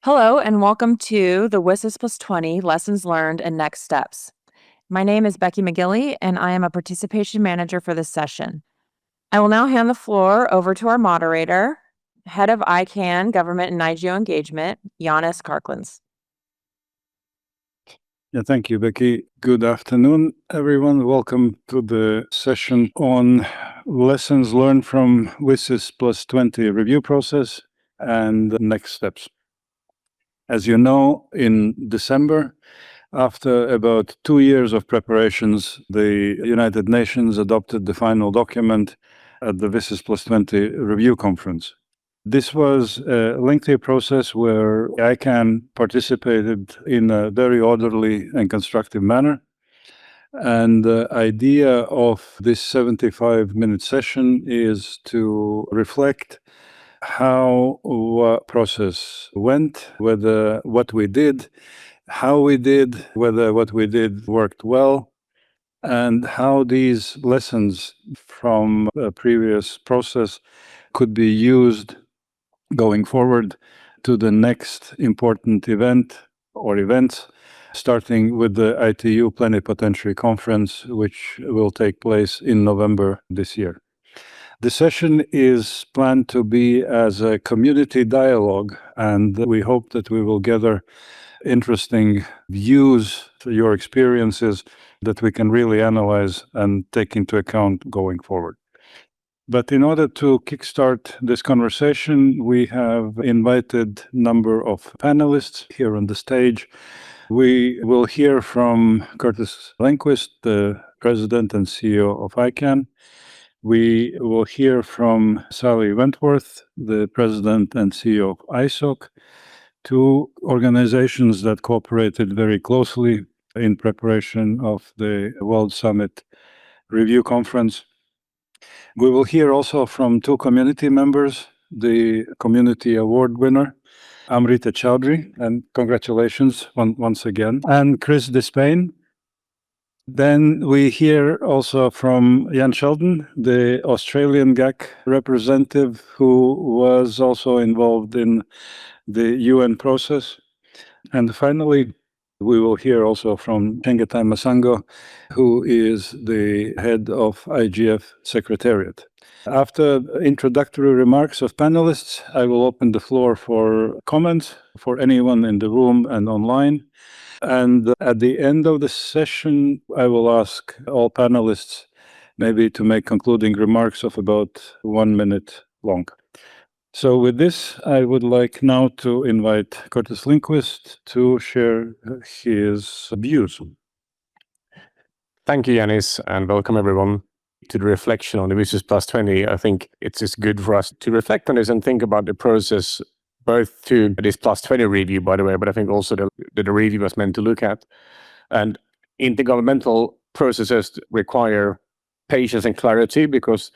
Hello and welcome to the WSIS+20 Lessons Learned and Next Steps. My name is Becky McGilley and I am a participation manager for this session. I will now hand the floor over to our moderator, Head of ICANN Government and IGO Engagement, Janis Karklins. Yeah, thank you, Becky. Good afternoon, everyone. Welcome to the session on lessons learned from WSIS+20 review process and next steps. As you know, in December, after about 2 years of preparations, the United Nations adopted the final document at the WSIS+20 review conference. This was a lengthy process where ICANN participated in a very orderly and constructive manner. And the idea of this 75-minute session is to reflect how the process went, whether what we did, how we did, whether what we did worked well, and how these lessons from a previous process could be used going forward to the next important event or events, starting with the ITU Plenipotentiary Conference, which will take place in November this year. The session is planned to be as a community dialogue, and we hope that we will gather interesting views, your experiences, that we can really analyze and take into account going forward. But in order to kickstart this conversation, we have invited a number of panelists here on the stage. We will hear from Kurtis Lindqvist, the President and CEO of ICANN. We will hear from Sally Wentworth, the President and CEO of ISOC, two organizations that cooperated very closely in preparation of the World Summit Review Conference. We will hear also from two community members, the Community Award winner, Amrita Choudhury, and congratulations once again, and Disspain. Then we hear also from Sheldon, the Australian GAC representative who was also involved in the UN process. And finally, we will hear also from Chengetai Masango, who is the head of IGF Secretariat. After introductory remarks of panelists, I will open the floor for comments for anyone in the room and online. And at the end of the session, I will ask all panelists maybe to make concluding remarks of about 1 minute long. So with this, I would like now to invite Kurtis Lindqvist to share his views. Thank you, Janis, and welcome everyone to the reflection on the WSIS+20. I think it's just good for us to reflect on this and think about the process, both to this +20 review, by the way, but I think also that the review was meant to look at. And intergovernmental processes require patience and clarity because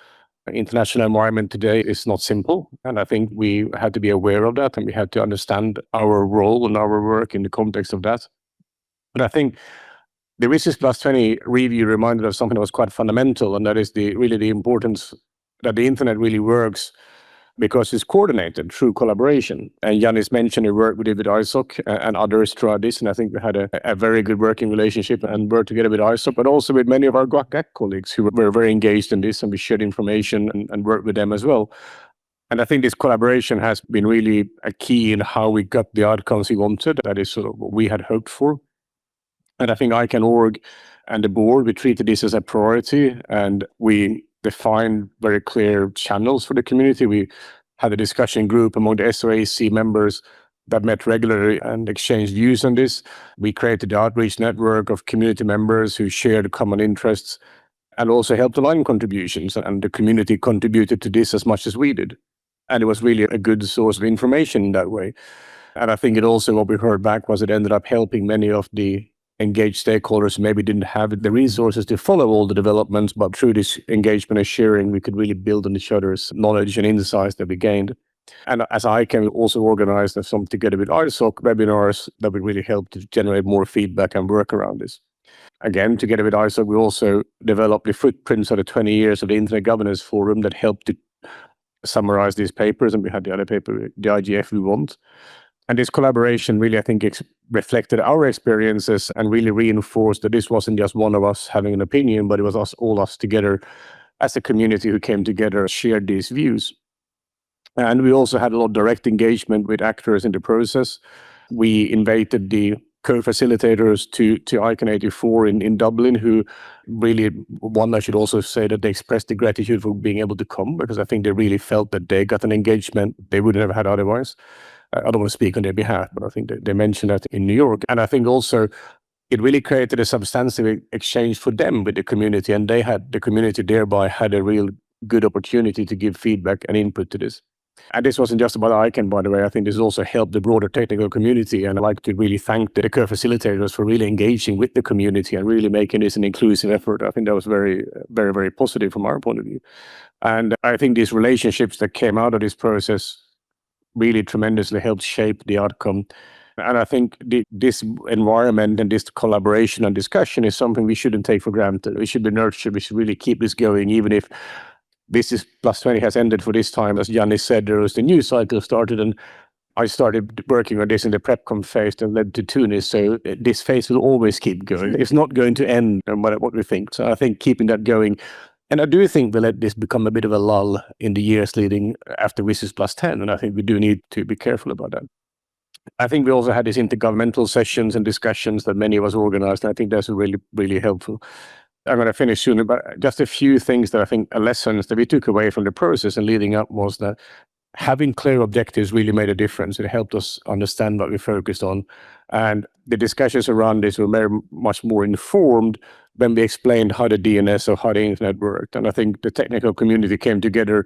the international environment today is not simple. And I think we had to be aware of that and we had to understand our role and our work in the context of that. But I think the WSIS+20 review reminded us something that was quite fundamental, and that is really the importance that the internet really works because it's coordinated through collaboration. And Janis mentioned the work we did with ISOC and others throughout this, and I think we had a very good working relationship and worked together with ISOC, but also with many of our GAC colleagues who were very engaged in this, and we shared information and worked with them as well. And I think this collaboration has been really a key in how we got the outcomes we wanted. That is sort of what we had hoped for. And I think ICANN.org and the board, we treated this as a priority, and we defined very clear channels for the community. We had a discussion group among the SOAC members that met regularly and exchanged views on this. We created the outreach network of community members who shared common interests and also helped align contributions, and the community contributed to this as much as we did. And it was really a good source of information in that way. And I think it also, what we heard back was it ended up helping many of the engaged stakeholders who maybe didn't have the resources to follow all the developments, but through this engagement and sharing, we could really build on each other's knowledge and insights that we gained. And as ICANN also organized some together with ISOC webinars that would really help to generate more feedback and work around this. Again, together with ISOC, we also developed the footprints of the 20 years of the Internet Governance Forum that helped to summarize these papers, and we had the other paper, the IGF we want. And this collaboration really, I think, reflected our experiences and really reinforced that this wasn't just one of us having an opinion, but it was all us together as a community who came together, shared these views. And we also had a lot of direct engagement with actors in the process. We invited the co-facilitators to ICANN 84 in Dublin, who really, one, I should also say that they expressed the gratitude for being able to come, because I think they really felt that they got an engagement they wouldn't have had otherwise. I don't want to speak on their behalf, but I think they mentioned that in New York. And I think also it really created a substantive exchange for them with the community, and the community thereby had a real good opportunity to give feedback and input to this. And this wasn't just about ICANN, by the way. I think this also helped the broader technical community. And I'd like to really thank the co-facilitators for really engaging with the community and really making this an inclusive effort. I think that was very, very, very positive from our point of view. And I think these relationships that came out of this process really tremendously helped shape the outcome. And I think this environment and this collaboration and discussion is something we shouldn't take for granted. We should be nurtured. We should really keep this going, even if WSIS+20 has ended for this time. As Janis said, there was the news cycle started, and I started working on this in the PrepCon phase and led to Tunis. So this phase will always keep going. It's not going to end no matter what we think. So I think keeping that going. And I do think we'll let this become a bit of a lull in the years leading after WSIS+10. And I think we do need to be careful about that. I think we also had these intergovernmental sessions and discussions that many of us organized. And I think that's really, really helpful. I'm going to finish soon, but just a few things that I think are lessons that we took away from the process and leading up was that having clear objectives really made a difference. It helped us understand what we focused on. And the discussions around this were very much more informed when we explained how the DNS or how the internet worked. And I think the technical community came together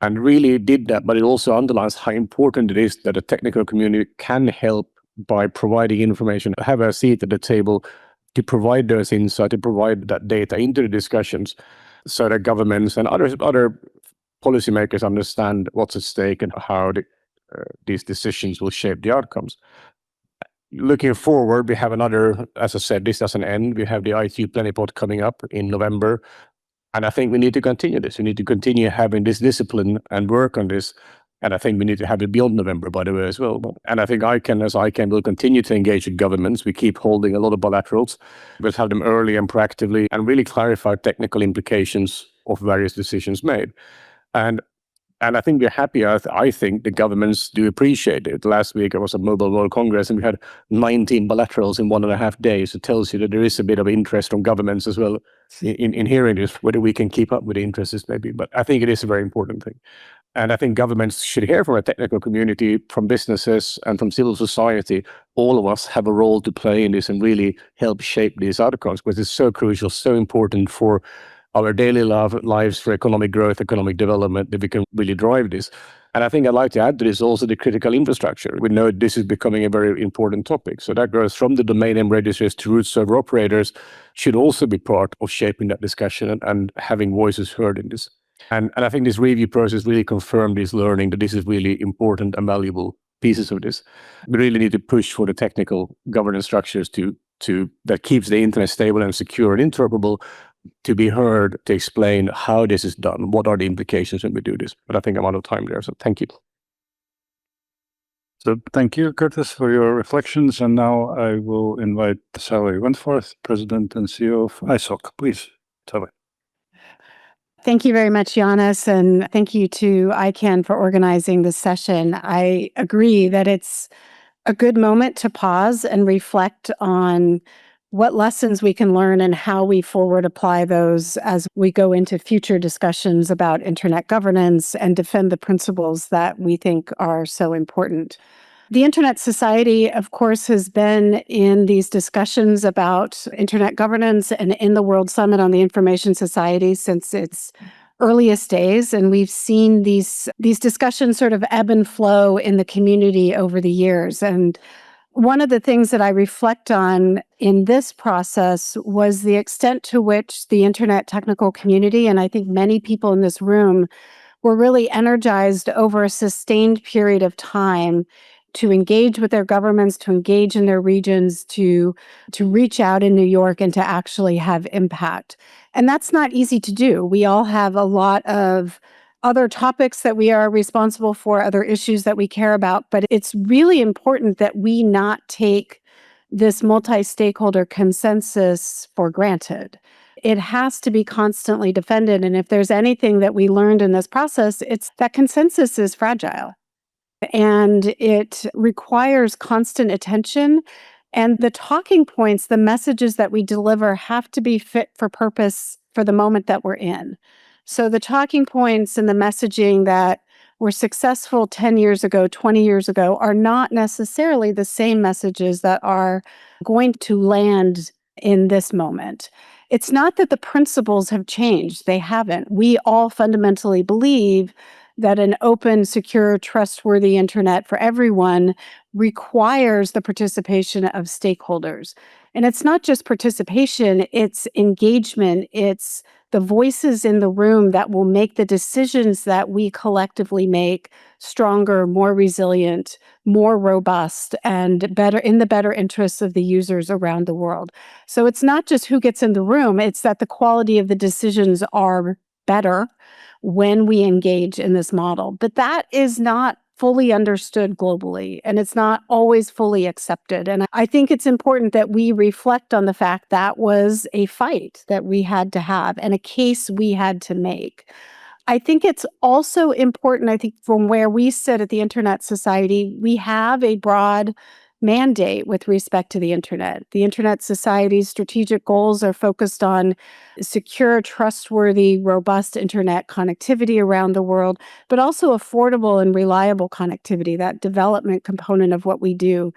and really did that, but it also underlines how important it is that the technical community can help by providing information, have a seat at the table to provide those insights, to provide that data into the discussions so that governments and other policymakers understand what's at stake and how these decisions will shape the outcomes. Looking forward, we have another, as I said, this doesn't end. We have the ITU Plenipot coming up in November. And I think we need to continue this. We need to continue having this discipline and work on this. And I think we need to have it beyond November, by the way, as well. And I think ICANN will continue to engage with governments. We keep holding a lot of bilaterals. We'll have them early and proactively and really clarify technical implications of various decisions made. And I think we're happy. I think the governments do appreciate it. Last week, I was at Mobile World Congress, and we had 19 bilaterals in 1.5 days. It tells you that there is a bit of interest from governments as well in hearing this, whether we can keep up with the interests maybe. But I think it is a very important thing. And I think governments should hear from a technical community, from businesses, and from civil society. All of us have a role to play in this and really help shape these outcomes, because it's so crucial, so important for our daily lives, for economic growth, economic development, that we can really drive this. And I think I'd like to add to this also the critical infrastructure. We know this is becoming a very important topic. So that goes from the domain name registries to root server operators should also be part of shaping that discussion and having voices heard in this. And I think this review process really confirmed this learning, that this is really important and valuable pieces of this. We really need to push for the technical governance structures that keeps the internet stable and secure and interoperable, to be heard, to explain how this is done, what are the implications when we do this. But I think I'm out of time there, so thank you. So thank you, Kurtis, for your reflections. And now I will invite Sally Wentworth, President and CEO of ISOC. Please, Sally. Thank you very much, Janis, and thank you to ICANN for organizing this session. I agree that it's a good moment to pause and reflect on what lessons we can learn and how we forward apply those as we go into future discussions about internet governance and defend the principles that we think are so important. The Internet Society, of course, has been in these discussions about internet governance and in the World Summit on the Information Society since its earliest days. And we've seen these discussions sort of ebb and flow in the community over the years. And one of the things that I reflect on in this process was the extent to which the internet technical community, and I think many people in this room, were really energized over a sustained period of time to engage with their governments, to engage in their regions, to reach out in New York and to actually have impact. And that's not easy to do. We all have a lot of other topics that we are responsible for, other issues that we care about, but it's really important that we not take this multi-stakeholder consensus for granted. It has to be constantly defended. And if there's anything that we learned in this process, it's that consensus is fragile and it requires constant attention. And the talking points, the messages that we deliver have to be fit for purpose for the moment that we're in. So the talking points and the messaging that were successful 10 years ago, 20 years ago, are not necessarily the same messages that are going to land in this moment. It's not that the principles have changed. They haven't. We all fundamentally believe that an open, secure, trustworthy internet for everyone requires the participation of stakeholders. And it's not just participation, it's engagement, it's the voices in the room that will make the decisions that we collectively make stronger, more resilient, more robust, and better in the better interests of the users around the world. So it's not just who gets in the room, it's that the quality of the decisions are better when we engage in this model. But that is not fully understood globally, and it's not always fully accepted. And I think it's important that we reflect on the fact that was a fight that we had to have and a case we had to make. I think it's also important, I think from where we sit at the Internet Society, we have a broad mandate with respect to the Internet. The Internet Society's strategic goals are focused on secure, trustworthy, robust Internet connectivity around the world, but also affordable and reliable connectivity, that development component of what we do.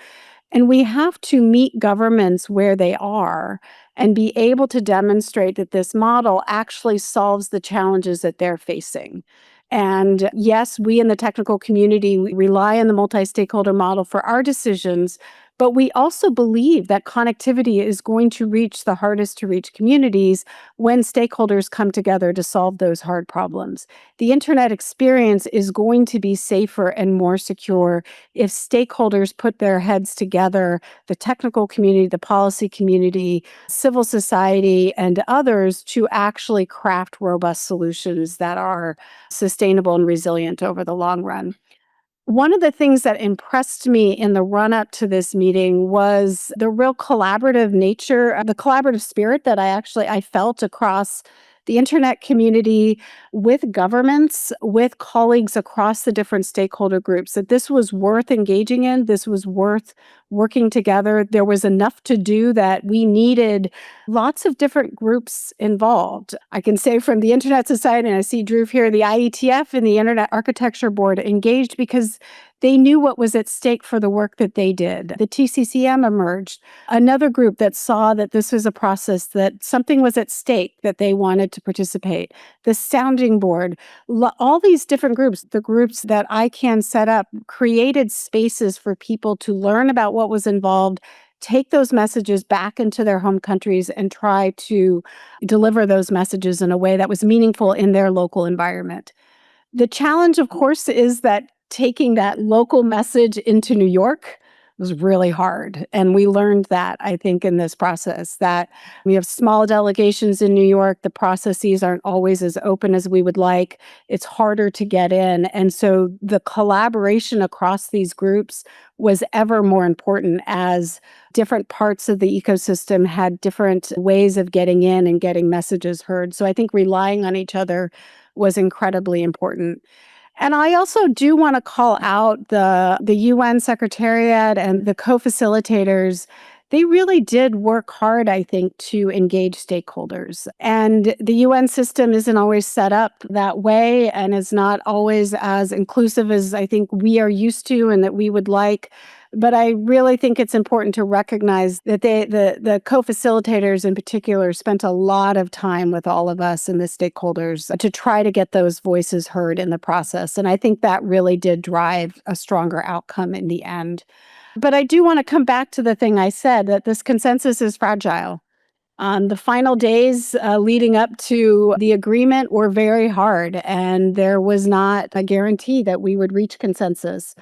And we have to meet governments where they are and be able to demonstrate that this model actually solves the challenges that they're facing. And yes, we in the technical community, we rely on the multi-stakeholder model for our decisions, but we also believe that connectivity is going to reach the hardest to reach communities when stakeholders come together to solve those hard problems. The internet experience is going to be safer and more secure if stakeholders put their heads together, the technical community, the policy community, civil society, and others to actually craft robust solutions that are sustainable and resilient over the long run. One of the things that impressed me in the run-up to this meeting was the real collaborative nature, the collaborative spirit that I felt across the internet community, with governments, with colleagues across the different stakeholder groups, that this was worth engaging in, this was worth working together. There was enough to do that we needed lots of different groups involved. I can say from the Internet Society, and I see Drew here, the IETF and the Internet Architecture Board engaged because they knew what was at stake for the work that they did. The TCCM emerged, another group that saw that this was a process, that something was at stake, that they wanted to participate. The Sounding Board, all these different groups, the groups that ICANN set up, created spaces for people to learn about what was involved, take those messages back into their home countries and try to deliver those messages in a way that was meaningful in their local environment. The challenge, of course, is that taking that local message into New York was really hard. And we learned that, I think, in this process, that we have small delegations in New York. The processes aren't always as open as we would like. It's harder to get in. And so the collaboration across these groups was ever more important as different parts of the ecosystem had different ways of getting in and getting messages heard. So I think relying on each other was incredibly important. And I also do want to call out the UN Secretariat and the co-facilitators. They really did work hard, I think, to engage stakeholders. And the UN system isn't always set up that way and is not always as inclusive as I think we are used to and that we would like. But I really think it's important to recognize that the co-facilitators in particular spent a lot of time with all of us and the stakeholders to try to get those voices heard in the process. And I think that really did drive a stronger outcome in the end. But I do want to come back to the thing I said, that this consensus is fragile. The final days leading up to the agreement were very hard, and there was not a guarantee that we would reach consensus.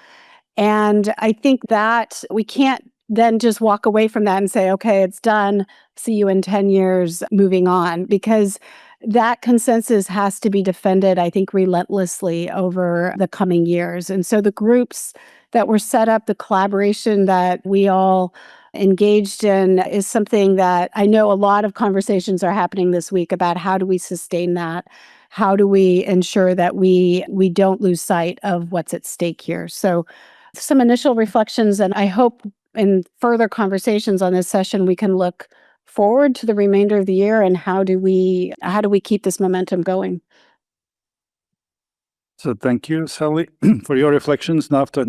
And I think that we can't then just walk away from that and say, okay, it's done. See you in 10 years, moving on. Because that consensus has to be defended, I think, relentlessly over the coming years. And so the groups that were set up, the collaboration that we all engaged in is something that I know a lot of conversations are happening this week about how do we sustain that? How do we ensure that we don't lose sight of what's at stake here? So some initial reflections, and I hope in further conversations on this session, we can look forward to the remainder of the year and how do we keep this momentum going? So thank you, Sally, for your reflections. Now, after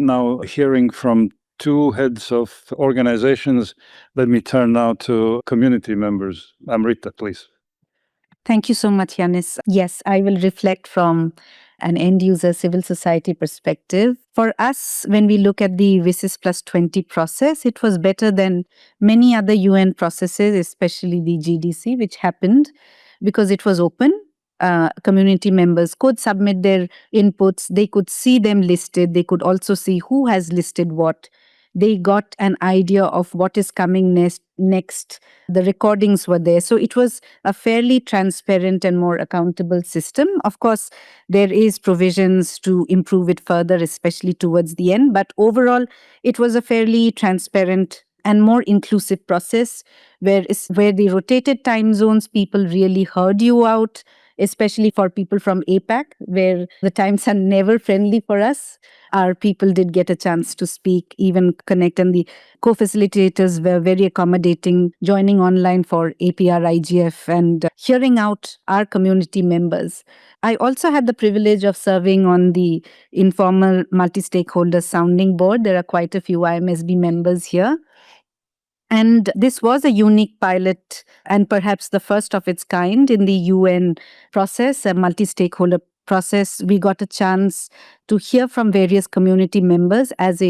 hearing from two heads of organizations, let me turn now to community members. Amrita, please. Thank you so much, Janis. Yes, I will reflect from an end user civil society perspective. For us, when we look at the WSIS+20 process, it was better than many other UN processes, especially the GDC, which happened because it was open. Community members could submit their inputs. They could see them listed. They could also see who has listed what. They got an idea of what is coming next. The recordings were there. So it was a fairly transparent and more accountable system. Of course, there is provisions to improve it further, especially towards the end. But overall, it was a fairly transparent and more inclusive process where the rotated time zones, people really heard you out, especially for people from APAC, where the times are never friendly for us. Our people did get a chance to speak, even connect, and the co-facilitators were very accommodating, joining online for APR IGF and hearing out our community members. I also had the privilege of serving on the informal multi-stakeholder sounding board. There are quite a few IMSB members here. And this was a unique pilot and perhaps the first of its kind in the UN process, a multi-stakeholder process. We got a chance to hear from various community members as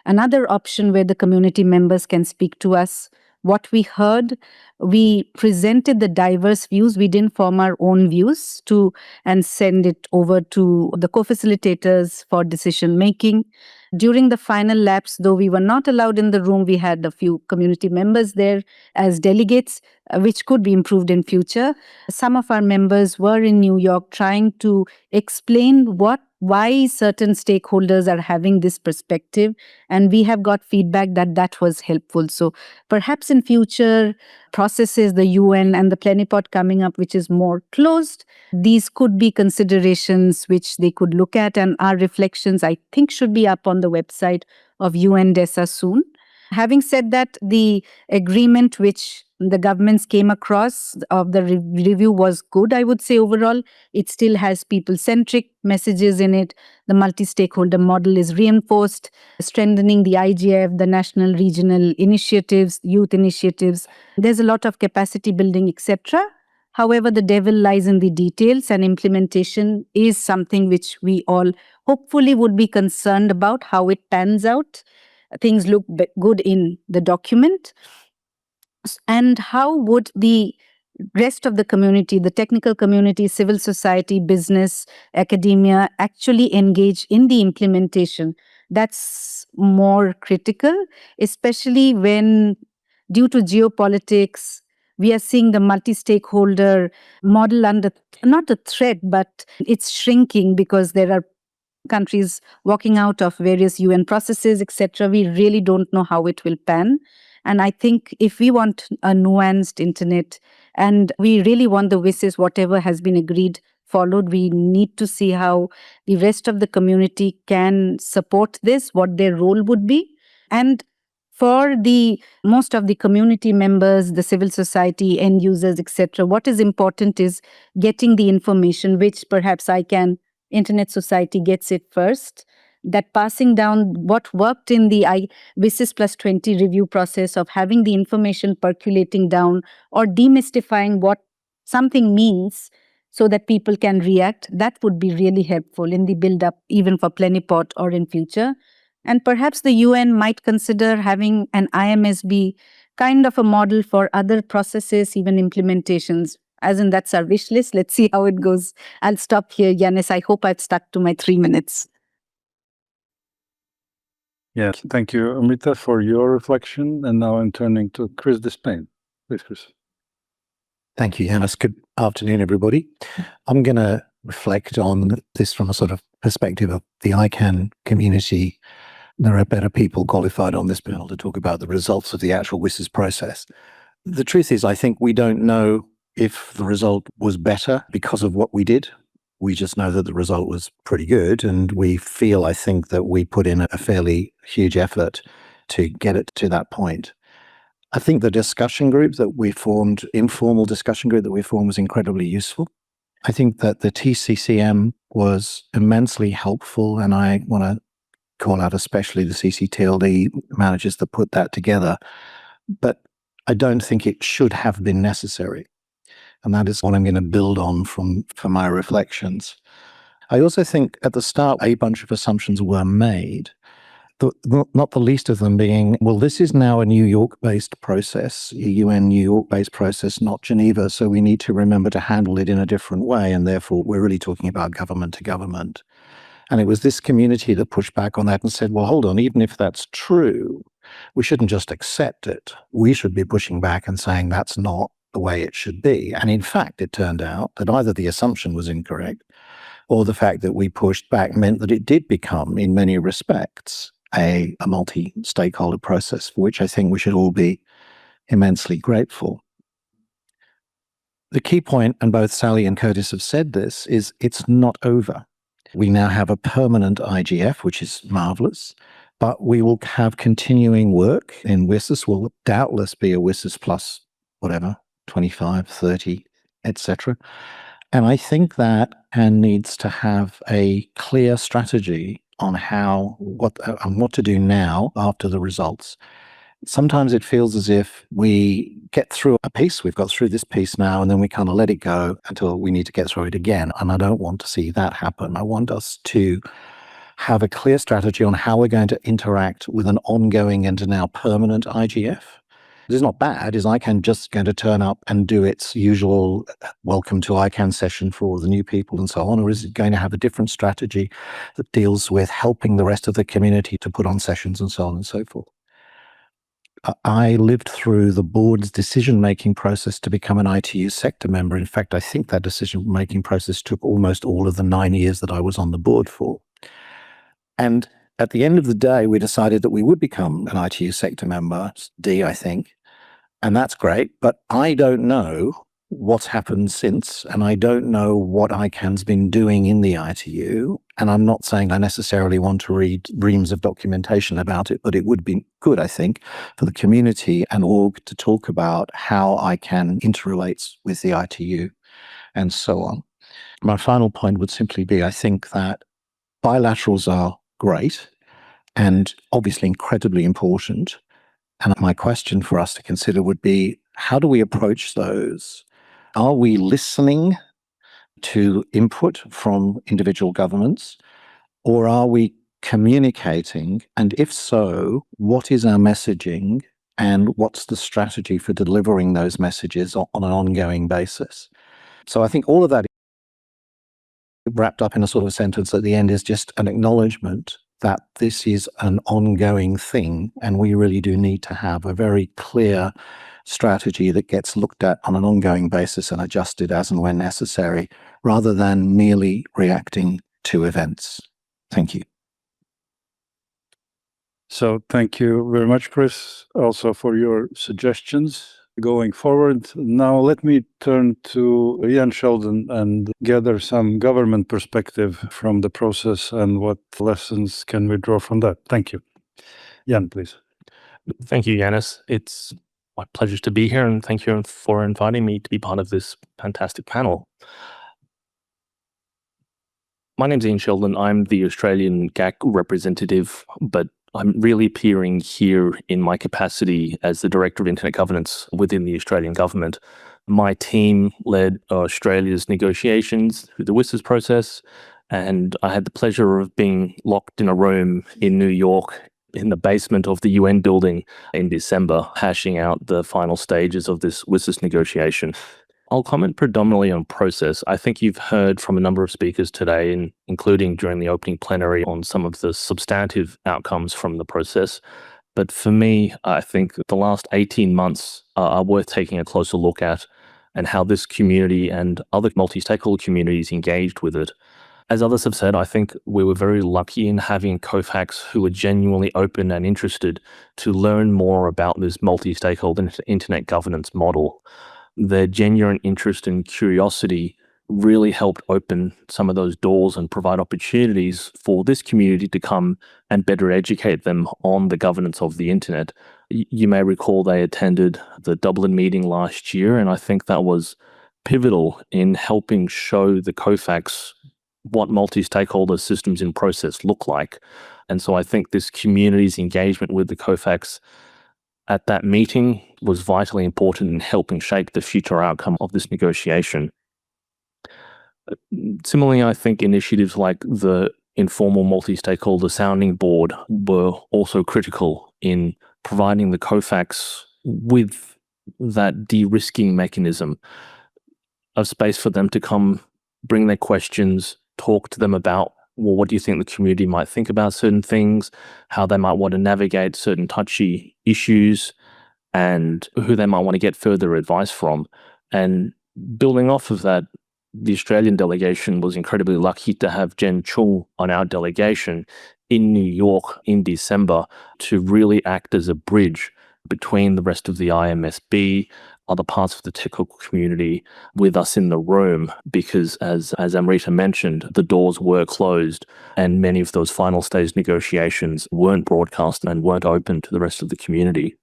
another option where the community members can speak to us. What we heard, we presented the diverse views. We didn't form our own views and send it over to the co-facilitators for decision making. During the final laps, though we were not allowed in the room, we had a few community members there as delegates, which could be improved in future. Some of our members were in New York trying to explain why certain stakeholders are having this perspective, and we have got feedback that was helpful. So perhaps in future processes, the UN and the plenipot coming up, which is more closed, these could be considerations which they could look at, and our reflections, I think, should be up on the website of UNDESA soon. Having said that, the agreement which the governments came across of the review was good, I would say. Overall, it still has people-centric messages in it. The multi-stakeholder model is reinforced, strengthening the IGF, the national regional initiatives, youth initiatives. There's a lot of capacity building, etc. However, the devil lies in the details, and implementation is something which we all hopefully would be concerned about how it pans out. Things look good in the document. And how would the rest of the community, the technical community, civil society, business, academia, actually engage in the implementation? That's more critical, especially when, due to geopolitics, we are seeing the multi-stakeholder model under, not a threat, but it's shrinking because there are countries walking out of various UN processes, etc. We really don't know how it will pan. And I think if we want a nuanced internet and we really want the WSIS, whatever has been agreed, followed, we need to see how the rest of the community can support this, what their role would be. And for most of the community members, the civil society, end users, etc., what is important is getting the information, which perhaps ICANN Internet Society gets it first, that passing down what worked in the WSIS+20 review process of having the information percolating down or demystifying what something means so that people can react, that would be really helpful in the build-up, even for plenipot or in future. And perhaps the UN might consider having an IMSB kind of a model for other processes, even implementations. As in, that's our wish list. Let's see how it goes. I'll stop here, Janis. I hope I've stuck to my 3 minutes. Yes, thank you, Amrita, for your reflection. And now I'm turning to Chris Disspain. Please, Chris. Thank you, Janis. Good afternoon, everybody. I'm going to reflect on this from a sort of perspective of the ICANN community. There are better people qualified on this panel to talk about the results of the actual WSIS process. The truth is, I think we don't know if the result was better because of what we did. We just know that the result was pretty good, and we feel, I think, that we put in a fairly huge effort to get it to that point. I think the discussion group that we formed, informal discussion group that we formed, was incredibly useful. I think that the TCCM was immensely helpful, and I want to call out especially the CCTLD managers that put that together. But I don't think it should have been necessary. And that is what I'm going to build on for my reflections. I also think at the start, a bunch of assumptions were made. Not the least of them being, well, this is now a New York-based process, a UN New York-based process, not Geneva, so we need to remember to handle it in a different way, and therefore we're really talking about government to government. And it was this community that pushed back on that and said, well, hold on, even if that's true, we shouldn't just accept it. We should be pushing back and saying that's not the way it should be. And in fact, it turned out that either the assumption was incorrect or the fact that we pushed back meant that it did become, in many respects, a multi-stakeholder process, for which I think we should all be immensely grateful. The key point, and both Sally and Kurtis have said this, is it's not over. We now have a permanent IGF, which is marvelous, but we will have continuing work in WSIS. Will doubtless be a WSIS plus whatever, 25, 30, etc. And I think that ICANN needs to have a clear strategy on what to do now after the results. Sometimes it feels as if we get through a piece, we've got through this piece now, and then we kind of let it go until we need to get through it again. And I don't want to see that happen. I want us to have a clear strategy on how we're going to interact with an ongoing and now permanent IGF. It is not bad. Is ICANN just going to turn up and do its usual welcome to ICANN session for all the new people and so on? Or is it going to have a different strategy that deals with helping the rest of the community to put on sessions and so on and so forth? I lived through the board's decision-making process to become an ITU sector member. In fact, I think that decision-making process took almost all of the 9 years that I was on the board for. And at the end of the day, we decided that we would become an ITU sector member, D, I think. And that's great, but I don't know what's happened since, and I don't know what ICANN's been doing in the ITU, and I'm not saying I necessarily want to read reams of documentation about it, but it would be good, I think, for the community and org to talk about how ICANN interrelates with the ITU and so on. My final point would simply be, I think that bilaterals are great and obviously incredibly important. And my question for us to consider would be, how do we approach those? Are we listening to input from individual governments, or are we communicating? And if so, what is our messaging and what's the strategy for delivering those messages on an ongoing basis? So I think all of that wrapped up in a sort of sentence at the end is just an acknowledgement that this is an ongoing thing, and we really do need to have a very clear strategy that gets looked at on an ongoing basis and adjusted as and when necessary, rather than merely reacting to events. Thank you. So thank you very much, Chris, also for your suggestions going forward. Now let me turn to Sheldon and gather some government perspective from the process and what lessons can we draw from that. Thank you. Jan, please. Thank you, Janis. It's my pleasure to be here, and thank you for inviting me to be part of this fantastic panel. My name's Sheldon. I'm the Australian GAC representative, but I'm really appearing here in my capacity as the Director of Internet Governance within the Australian government. My team led Australia's negotiations through the WSIS process, and I had the pleasure of being locked in a room in New York in the basement of the UN building in December, hashing out the final stages of this WSIS negotiation. I'll comment predominantly on process. I think you've heard from a number of speakers today, including during the opening plenary, on some of the substantive outcomes from the process. But for me, I think the last 18 months are worth taking a closer look at. and how this community and other multi-stakeholder communities engaged with it. As others have said, I think we were very lucky in having COFACs who were genuinely open and interested to learn more about this multi-stakeholder internet governance model. Their genuine interest and curiosity really helped open some of those doors and provide opportunities for this community to come and better educate them on the governance of the internet. You may recall they attended the Dublin meeting last year, and I think that was pivotal in helping show the COFACs what multi-stakeholder systems in process look like. And so I think this community's engagement with the COFACs at that meeting was vitally important in helping shape the future outcome of this negotiation. Similarly, I think initiatives like the informal multi-stakeholder sounding board were also critical in providing the COFACs with that de-risking mechanism of space for them to come bring their questions, talk to them about, well, what do you think the community might think about certain things, how they might want to navigate certain touchy issues, and who they might want to get further advice from. And building off of that, the Australian delegation was incredibly lucky to have Jen Chung on our delegation in New York in December to really act as a bridge between the rest of the IMSB, other parts of the technical community with us in the room, because as Amrita mentioned, the doors were closed and many of those final stage negotiations weren't broadcast and weren't open to the rest of the community.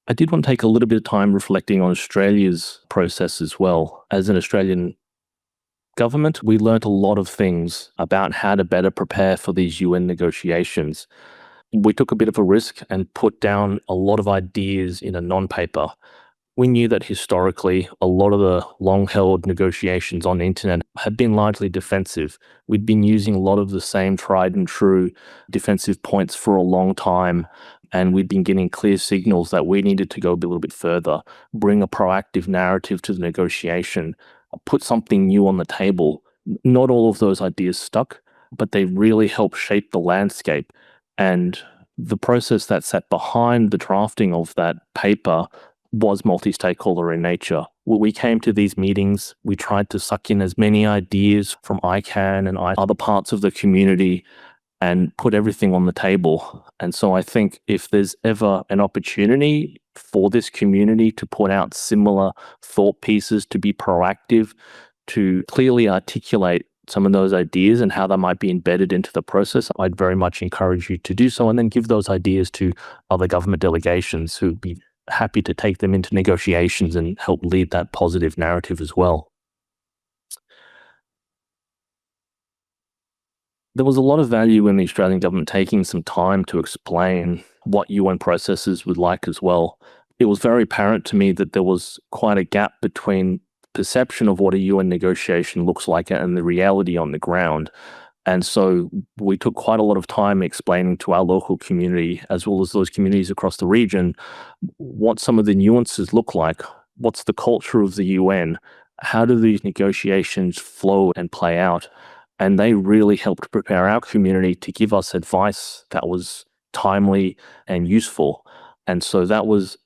I did want to take a little bit of time reflecting on Australia's process as well. As an Australian government, we learnt a lot of things about how to better prepare for these UN negotiations. We took a bit of a risk and put down a lot of ideas in a non-paper. We knew that historically, a lot of the long-held negotiations on the internet had been largely defensive. We'd been using a lot of the same tried and true defensive points for a long time, and we'd been getting clear signals that we needed to go a little bit further, bring a proactive narrative to the negotiation, put something new on the table. Not all of those ideas stuck, but they really helped shape the landscape. And the process that sat behind the drafting of that paper was multi-stakeholder in nature. When we came to these meetings, we tried to suck in as many ideas from ICANN and other parts of the community and put everything on the table. And so I think if there's ever an opportunity for this community to put out similar thought pieces, to be proactive, to clearly articulate some of those ideas and how they might be embedded into the process, I'd very much encourage you to do so, and then give those ideas to other government delegations who'd be happy to take them into negotiations and help lead that positive narrative as well. There was a lot of value in the Australian government taking some time to explain what UN processes would like as well. It was very apparent to me that there was quite a gap between perception of what a UN negotiation looks like and the reality on the ground. And so we took quite a lot of time explaining to our local community, as well as those communities across the region, what some of the nuances look like. What's the culture of the UN? How do these negotiations flow and play out? And they really helped prepare our community to give us advice that was timely and useful. And so that was,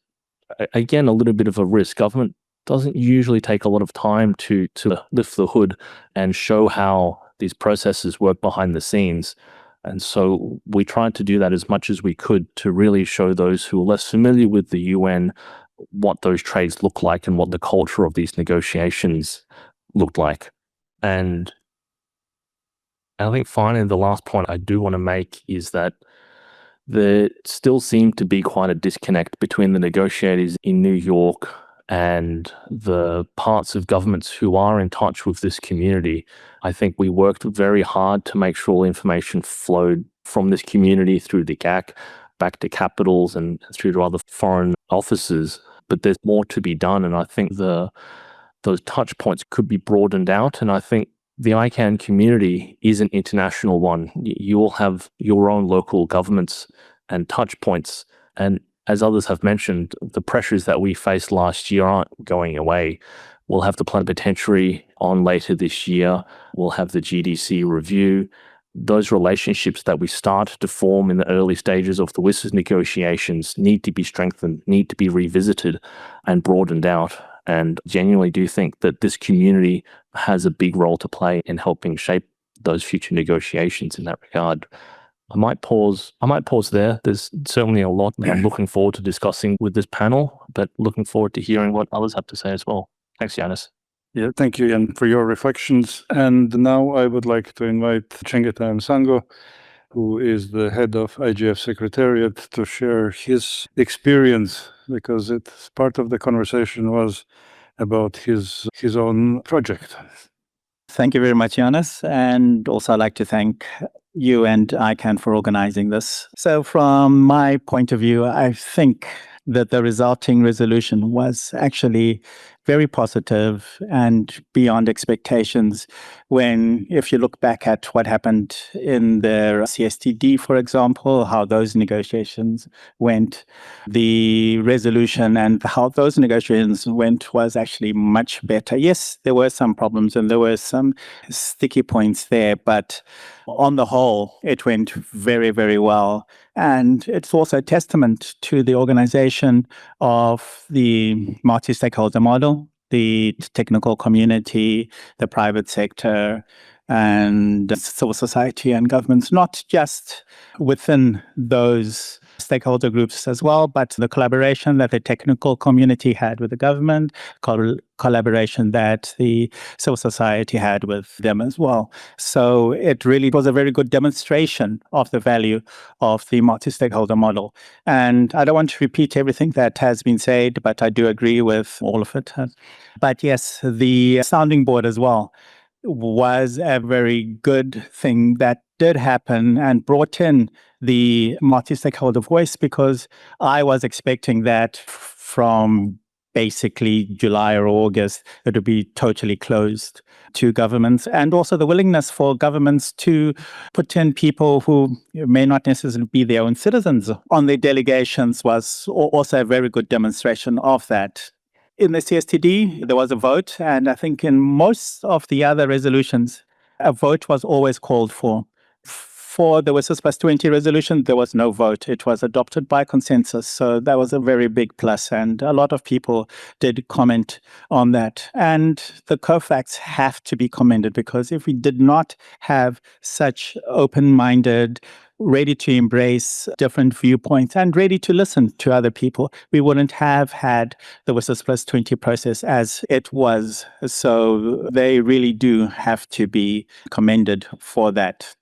again, a little bit of a risk. Government doesn't usually take a lot of time to lift the hood and show how these processes work behind the scenes. And so we tried to do that as much as we could to really show those who are less familiar with the UN what those trades look like and what the culture of these negotiations looked like. And I think finally, the last point I do want to make is that there still seemed to be quite a disconnect between the negotiators in New York and the parts of governments who are in touch with this community. I think we worked very hard to make sure information flowed from this community through the GAC back to capitals and through to other foreign offices. But there's more to be done, and I think those touch points could be broadened out. And I think the ICANN community is an international one. You all have your own local governments and touch points. And as others have mentioned, the pressures that we faced last year aren't going away. We'll have the plenipotentiary on later this year. We'll have the GDC review. those relationships that we start to form in the early stages of the WSIS negotiations need to be strengthened, need to be revisited and broadened out. And genuinely do think that this community has a big role to play in helping shape those future negotiations in that regard. I might pause there. There's certainly a lot that I'm looking forward to discussing with this panel, but looking forward to hearing what others have to say as well. Thanks, Janis. Yeah, thank you, Jan, for your reflections. And now I would like to invite Chengetai Masango, who is the head of IGF Secretariat, to share his experience, because it's part of the conversation was about his own project. Thank you very much, Janis. And also I'd like to thank you and ICANN for organizing this. So from my point of view, I think that the resulting resolution was actually very positive and beyond expectations when, if you look back at what happened in the CSTD, for example, how those negotiations went, the resolution and how those negotiations went was actually much better. Yes, there were some problems and there were some sticky points there, but on the whole, it went very, very well. And it's also a testament to the organization of the multi-stakeholder model, the technical community, the private sector, and civil society and governments, not just within those stakeholder groups as well, but the collaboration that the technical community had with the government, collaboration that the civil society had with them as well. So it really was a very good demonstration of the value of the multi-stakeholder model. And I don't want to repeat everything that has been said, but I do agree with all of it. But yes, the sounding board as well was a very good thing that did happen and brought in the multi-stakeholder voice, because I was expecting that from basically July or August, it would be totally closed to governments, and also the willingness for governments to put in people who may not necessarily be their own citizens on their delegations was also a very good demonstration of that. In the CSTD, there was a vote, and I think in most of the other resolutions, a vote was always called for. For the WSIS+20 resolution, there was no vote. It was adopted by consensus, so that was a very big plus, and a lot of people did comment on that. And the COFACs have to be commended, because if we did not have such open-minded, ready to embrace different viewpoints and ready to listen to other people, we wouldn't have had the WSIS+20 process as it was. So they really do have to be commended for that.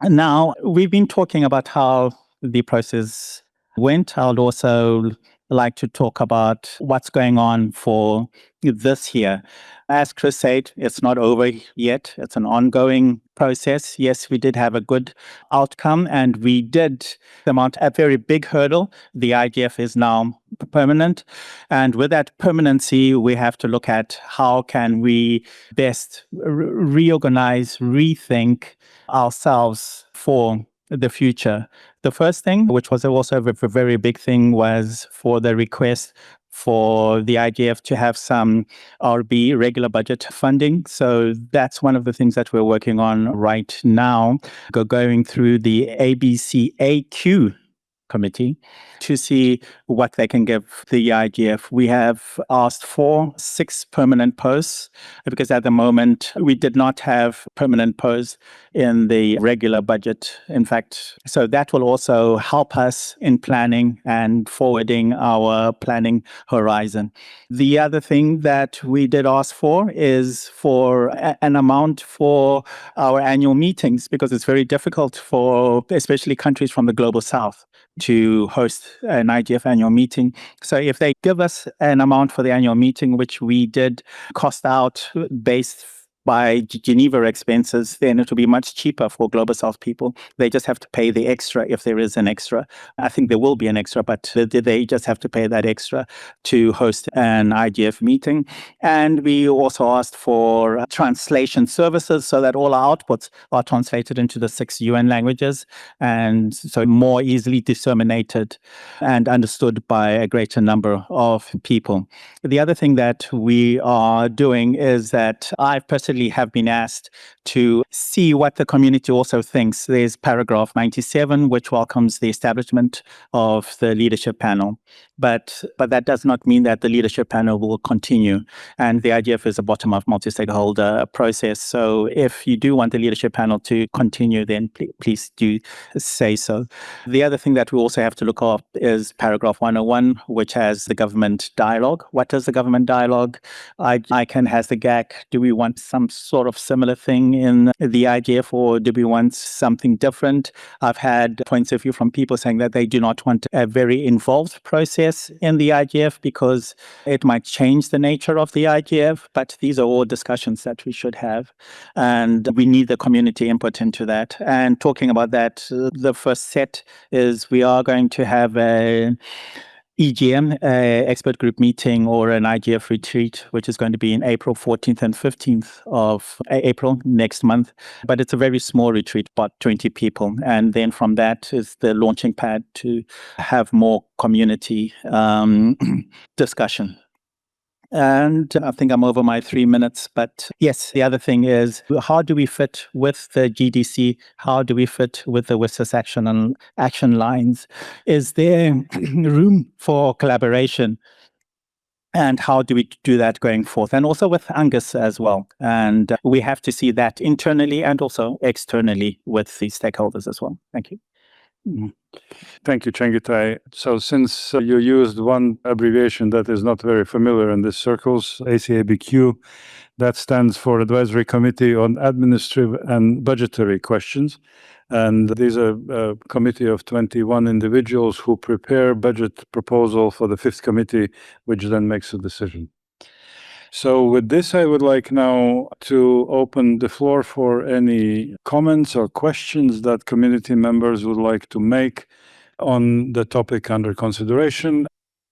And now, we've been talking about how the process went. I would also like to talk about what's going on for this year. As Chris said, it's not over yet. It's an ongoing process. Yes, we did have a good outcome, and we did surmount a very big hurdle. The IGF is now permanent. And with that permanency, we have to look at how can we best reorganize, rethink ourselves for the future. The first thing, which was also a very big thing, was for the request for the IGF to have some RB, regular budget funding. So that's one of the things that we're working on right now, going through the ABCAQ committee to see what they can give the IGF. We have asked for 6 permanent posts, because at the moment we did not have permanent posts in the regular budget. In fact, so that will also help us in planning and forwarding our planning horizon. The other thing that we did ask for is for an amount for our annual meetings, because it's very difficult for especially countries from the global south to host an IGF annual meeting. So if they give us an amount for the annual meeting, which we did cost out based by Geneva expenses, then it will be much cheaper for Global South people. They just have to pay the extra if there is an extra. I think there will be an extra, but they just have to pay that extra to host an IGF meeting. And we also asked for translation services so that all our outputs are translated into the 6 UN languages, and so more easily disseminated and understood by a greater number of people. The other thing that we are doing is that I've personally broadly have been asked to see what the community also thinks. There's paragraph 97, which welcomes the establishment of the leadership panel. But that does not mean that the leadership panel will continue. And the IGF is a bottom-up multi-stakeholder process. So if you do want the leadership panel to continue, then please do say so. The other thing that we also have to look up is paragraph 101, which has the government dialogue. What is the government dialogue? ICANN has the GAC. Do we want some sort of similar thing in the IGF, or do we want something different? I've had points of view from people saying that they do not want a very involved process in the IGF because it might change the nature of the IGF, but these are all discussions that we should have, and we need the community input into that. And talking about that, the first set is we are going to have a EGM, expert group meeting, or an IGF retreat, which is going to be in April 14th and 15th of April next month. But it's a very small retreat, about 20 people. And then from that is the launching pad to have more community discussion. And I think I'm over my 3 minutes. But yes, the other thing is, how do we fit with the GDC? How do we fit with the WSIS action lines? Is there room for collaboration? And how do we do that going forth? And also with Angus as well. And we have to see that internally and also externally with the stakeholders as well. Thank you. Thank you, Chengetai. So since you used one abbreviation that is not very familiar in these circles, ACABQ, that stands for Advisory Committee on Administrative and Budgetary Questions. And these are a committee of 21 individuals who prepare budget proposal for the fifth committee, which then makes a decision. So with this, I would like now to open the floor for any comments or questions that community members would like to make on the topic under consideration.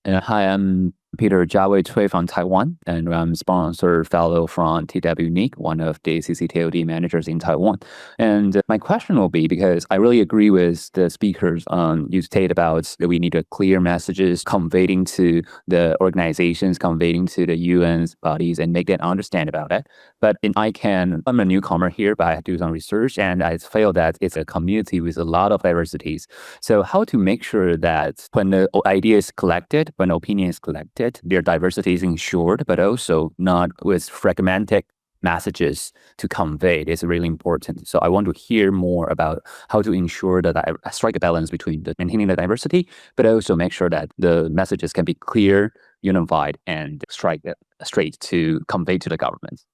Hi, I'm Peter Jiawei Cui from Taiwan, and I'm sponsor fellow from TWNIC, one of the CCTOD managers in Taiwan. And my question will be, because I really agree with the speakers you state about that we need a clear messages conveying to the organizations, conveying to the UN's bodies, and make them understand about it. But in ICANN, I'm a newcomer here, but I do some research, and I feel that it's a community with a lot of diversities. So how to make sure that when the idea is collected, when opinion is collected, their diversity is ensured, but also not with fragmented messages to convey is really important. So I want to hear more about how to ensure that I strike a balance between maintaining the diversity, but also make sure that the messages can be clear, unified, and straight to convey to the government.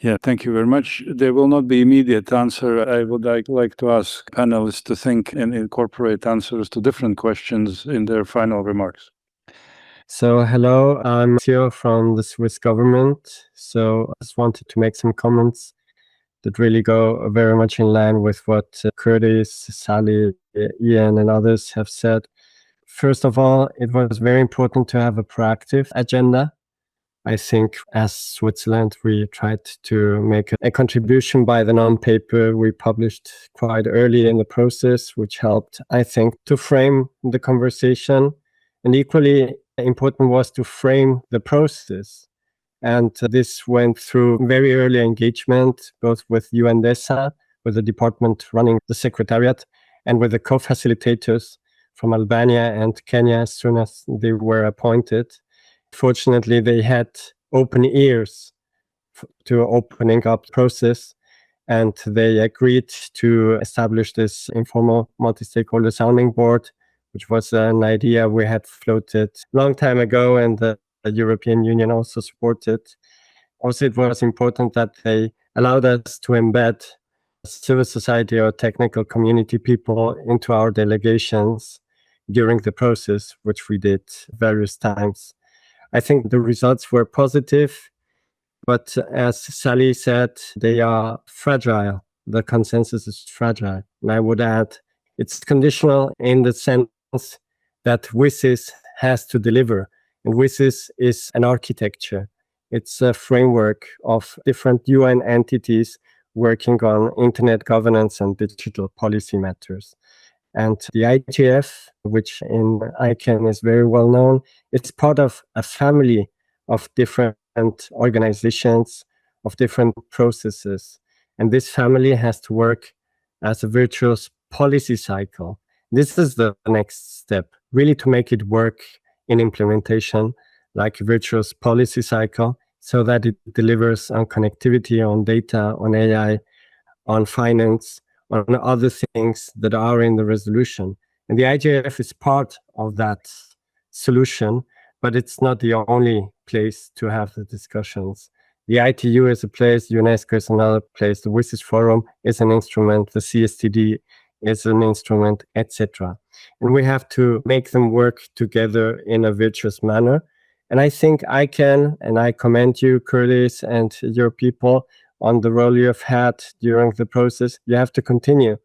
Yeah, thank you very much. There will not be immediate answer. I would like to ask panelists to think and incorporate answers to different questions in their final remarks. So hello, I'm CEO from the Swiss government. So I just wanted to make some comments that really go very much in line with what Kurtis, Sally, Ian, and others have said. First of all, it was very important to have a proactive agenda. I think as Switzerland, we tried to make a contribution by the non-paper we published quite early in the process, which helped, I think, to frame the conversation. And equally important was to frame the process. And this went through very early engagement, both with UNDESA, with the department running the Secretariat, and with the co-facilitators from Albania and Kenya as soon as they were appointed. Fortunately, they had open ears to opening up the process, and they agreed to establish this informal multi-stakeholder sounding board, which was an idea we had floated a long time ago, and the European Union also supported. Also, it was important that they allowed us to embed civil society or technical community people into our delegations during the process, which we did various times. I think the results were positive, but as Sally said, they are fragile. The consensus is fragile. And I would add, it's conditional in the sense that WSIS has to deliver. And WSIS is an architecture. It's a framework of different UN entities working on internet governance and digital policy matters. And the IGF, which in ICANN is very well known, it's part of a family of different organizations of different processes. And this family has to work as a virtuous policy cycle. This is the next step, really to make it work in implementation like a virtuous policy cycle so that it delivers on connectivity, on data, on AI, on finance, on other things that are in the resolution. And the IGF is part of that solution, but it's not the only place to have the discussions. The ITU is a place, UNESCO is another place, the WSIS Forum is an instrument, the CSTD is an instrument, etc. And we have to make them work together in a virtuous manner. And I think ICANN, and I commend you, Kurtis, and your people on the role you have had during the process. You have to continue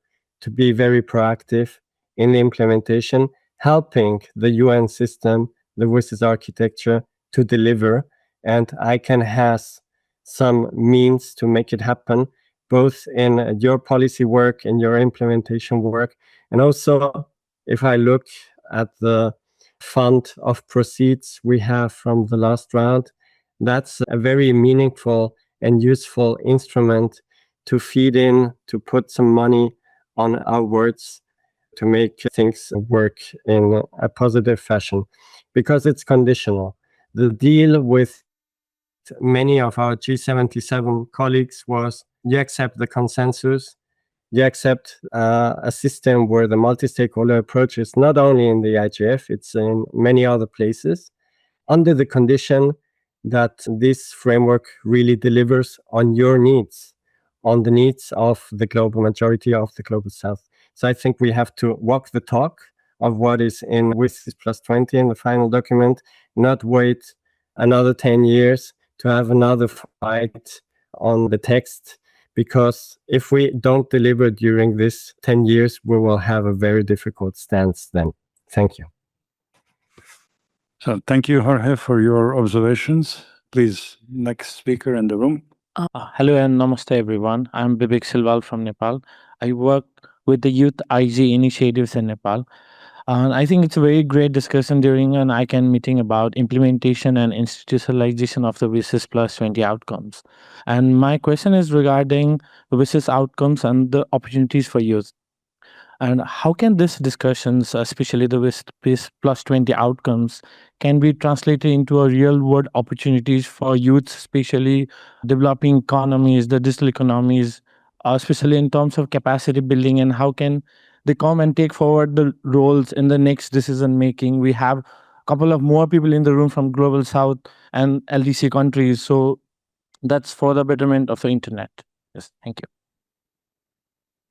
to be very proactive in the implementation, helping the UN system, the WSIS architecture to deliver. And ICANN has some means to make it happen, both in your policy work, in your implementation work. And also, if I look at the fund of proceeds we have from the last round, that's a very meaningful and useful instrument to feed in, to put some money on our words, to make things work in a positive fashion, because it's conditional. The deal with many of our G77 colleagues was you accept the consensus, you accept a system where the multi-stakeholder approach is not only in the IGF, it's in many other places, under the condition that this framework really delivers on your needs, on the needs of the global majority of the global south. So I think we have to walk the talk of what is in WSIS+20 in the final document, not wait another 10 years to have another fight on the text, because if we don't deliver during this 10 years, we will have a very difficult stance then. Thank you. So thank you, Jorge, for your observations. Please, next speaker in the room. Hello and namaste everyone. I'm Bibek Silwal from Nepal. I work with the Youth IG initiatives in Nepal. I think it's a very great discussion during an ICANN meeting about implementation and institutionalization of the WSIS+20 outcomes. And my question is regarding the WSIS outcomes and the opportunities for youth. And how can these discussions, especially the WSIS+20 outcomes, can be translated into a real-world opportunities for youth, especially developing economies, the digital economies, especially in terms of capacity building, and how can they come and take forward the roles in the next decision-making? We have a couple of more people in the room from Global South and LDC countries, so that's for the betterment of the internet. Yes, thank you.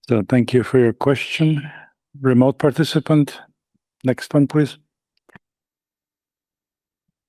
So thank you for your question. Remote participant, next one, please.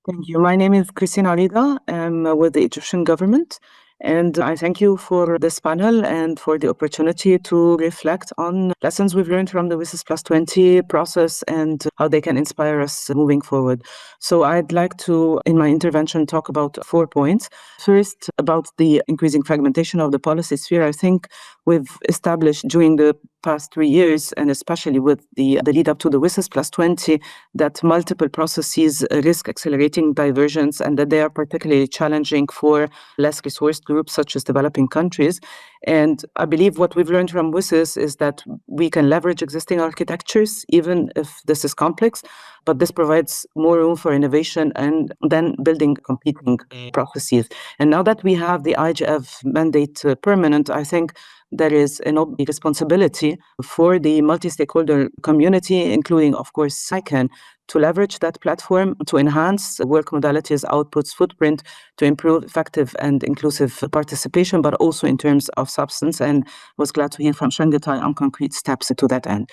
Thank you. My name is Christina Arida. I'm with the Egyptian government. And I thank you for this panel and for the opportunity to reflect on lessons we've learned from the WSIS+20 process and how they can inspire us moving forward. So I'd like to, in my intervention, talk about 4 points. First, about the increasing fragmentation of the policy sphere. I think we've established during the past 3 years, and especially with the lead up to the WSIS+20, that multiple processes risk accelerating divergence and that they are particularly challenging for less resourced groups such as developing countries. And I believe what we've learned from WSIS is that we can leverage existing architectures, even if this is complex, but this provides more room for innovation and then building competing processes. And now that we have the IGF mandate permanent, I think there is an obvious responsibility for the multi-stakeholder community, including, of course, ICANN, to leverage that platform to enhance work modalities, outputs, footprint, to improve effective and inclusive participation, but also in terms of substance. And was glad to hear from Chengetai on concrete steps to that end.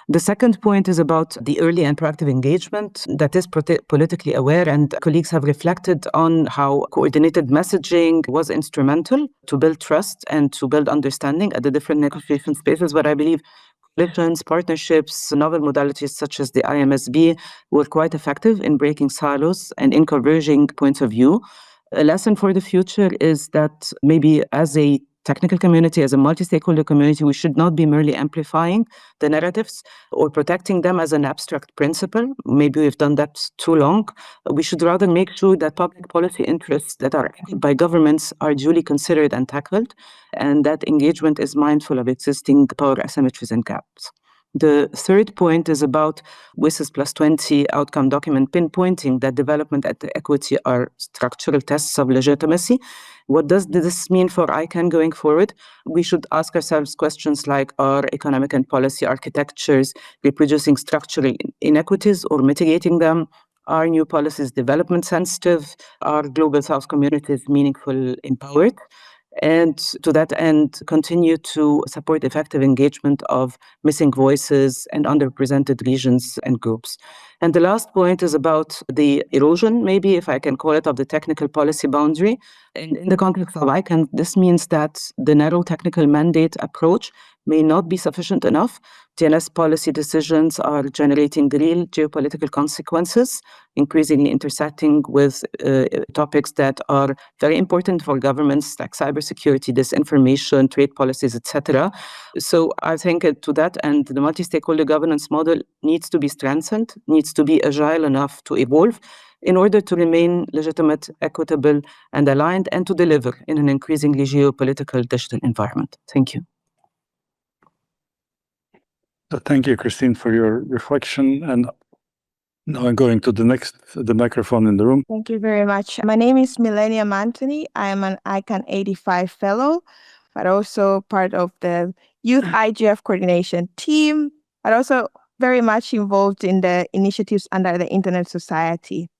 The second point is about the early and proactive engagement that is politically aware, and colleagues have reflected on how coordinated messaging was instrumental to build trust and to build understanding at the different negotiation spaces. But I believe coalitions, partnerships, novel modalities such as the IMSB were quite effective in breaking silos and in converging points of view. A lesson for the future is that maybe as a technical community, as a multi-stakeholder community, we should not be merely amplifying the narratives or protecting them as an abstract principle. Maybe we've done that too long. We should rather make sure that public policy interests that are acted by governments are duly considered and tackled, and that engagement is mindful of existing power asymmetries and gaps. The third point is about WSIS+20 outcome document pinpointing that development and equity are structural tests of legitimacy. What does this mean for ICANN going forward? We should ask ourselves questions like, are economic and policy architectures reproducing structural inequities or mitigating them? Are new policies development sensitive? Are global South communities meaningful, empowered? And to that end, continue to support effective engagement of missing voices and underrepresented regions and groups. And the last point is about the erosion, maybe if I can call it, of the technical policy boundary. In the context of ICANN, this means that the narrow technical mandate approach may not be sufficient enough. TNS policy decisions are generating real geopolitical consequences, increasingly intersecting with topics that are very important for governments like cybersecurity, disinformation, trade policies, etc. So I think to that end, the multi-stakeholder governance model needs to be strengthened, needs to be agile enough to evolve in order to remain legitimate, equitable, and aligned, and to deliver in an increasingly geopolitical digital environment. Thank you. Thank you, Christine, for your reflection. And now I'm going to the microphone in the room. Thank you very much. My name is Millennium Anthony. I am an ICANN 85 fellow, but also part of the Youth IGF coordination team, but also very much involved in the initiatives under the Internet Society.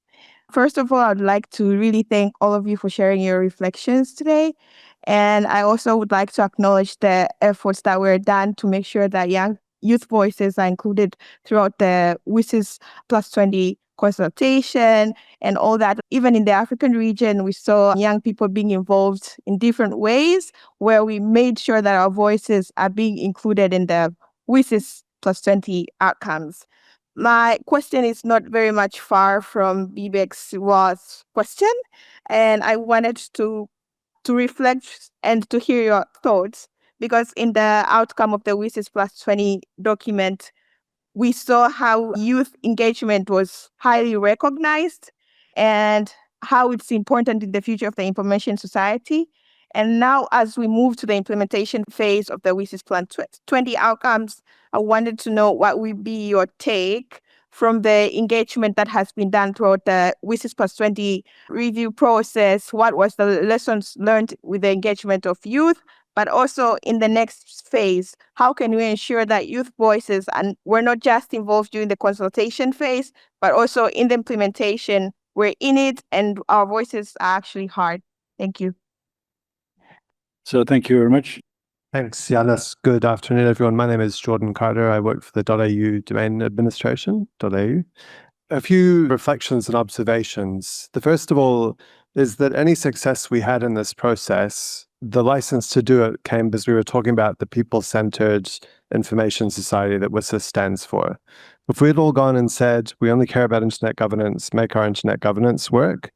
First of all, I'd like to really thank all of you for sharing your reflections today. And I also would like to acknowledge the efforts that were done to make sure that youth voices are included throughout the WSIS+20 consultation and all that. Even in the African region, we saw young people being involved in different ways where we made sure that our voices are being included in the WSIS+20 outcomes. My question is not very much far from Bibek's question, and I wanted to reflect and to hear your thoughts, because in the outcome of the WSIS+20 document, we saw how youth engagement was highly recognized and how it's important in the future of the information society. And now, as we move to the implementation phase of the WSIS+20 outcomes, I wanted to know what would be your take from the engagement that has been done throughout the WSIS+20 review process. What was the lessons learned with the engagement of youth? But also in the next phase, how can we ensure that youth voices were not just involved during the consultation phase, but also in the implementation, we're in it and our voices are actually heard? Thank you. So thank you very much. Thanks, Janis. Good afternoon, everyone. My name is Jordan Carter. I work for the .au domain administration, .au. A few reflections and observations. The first of all is that any success we had in this process, the license to do it came because we were talking about the people-centered information society that WSIS stands for. If we had all gone and said, we only care about internet governance, make our internet governance work,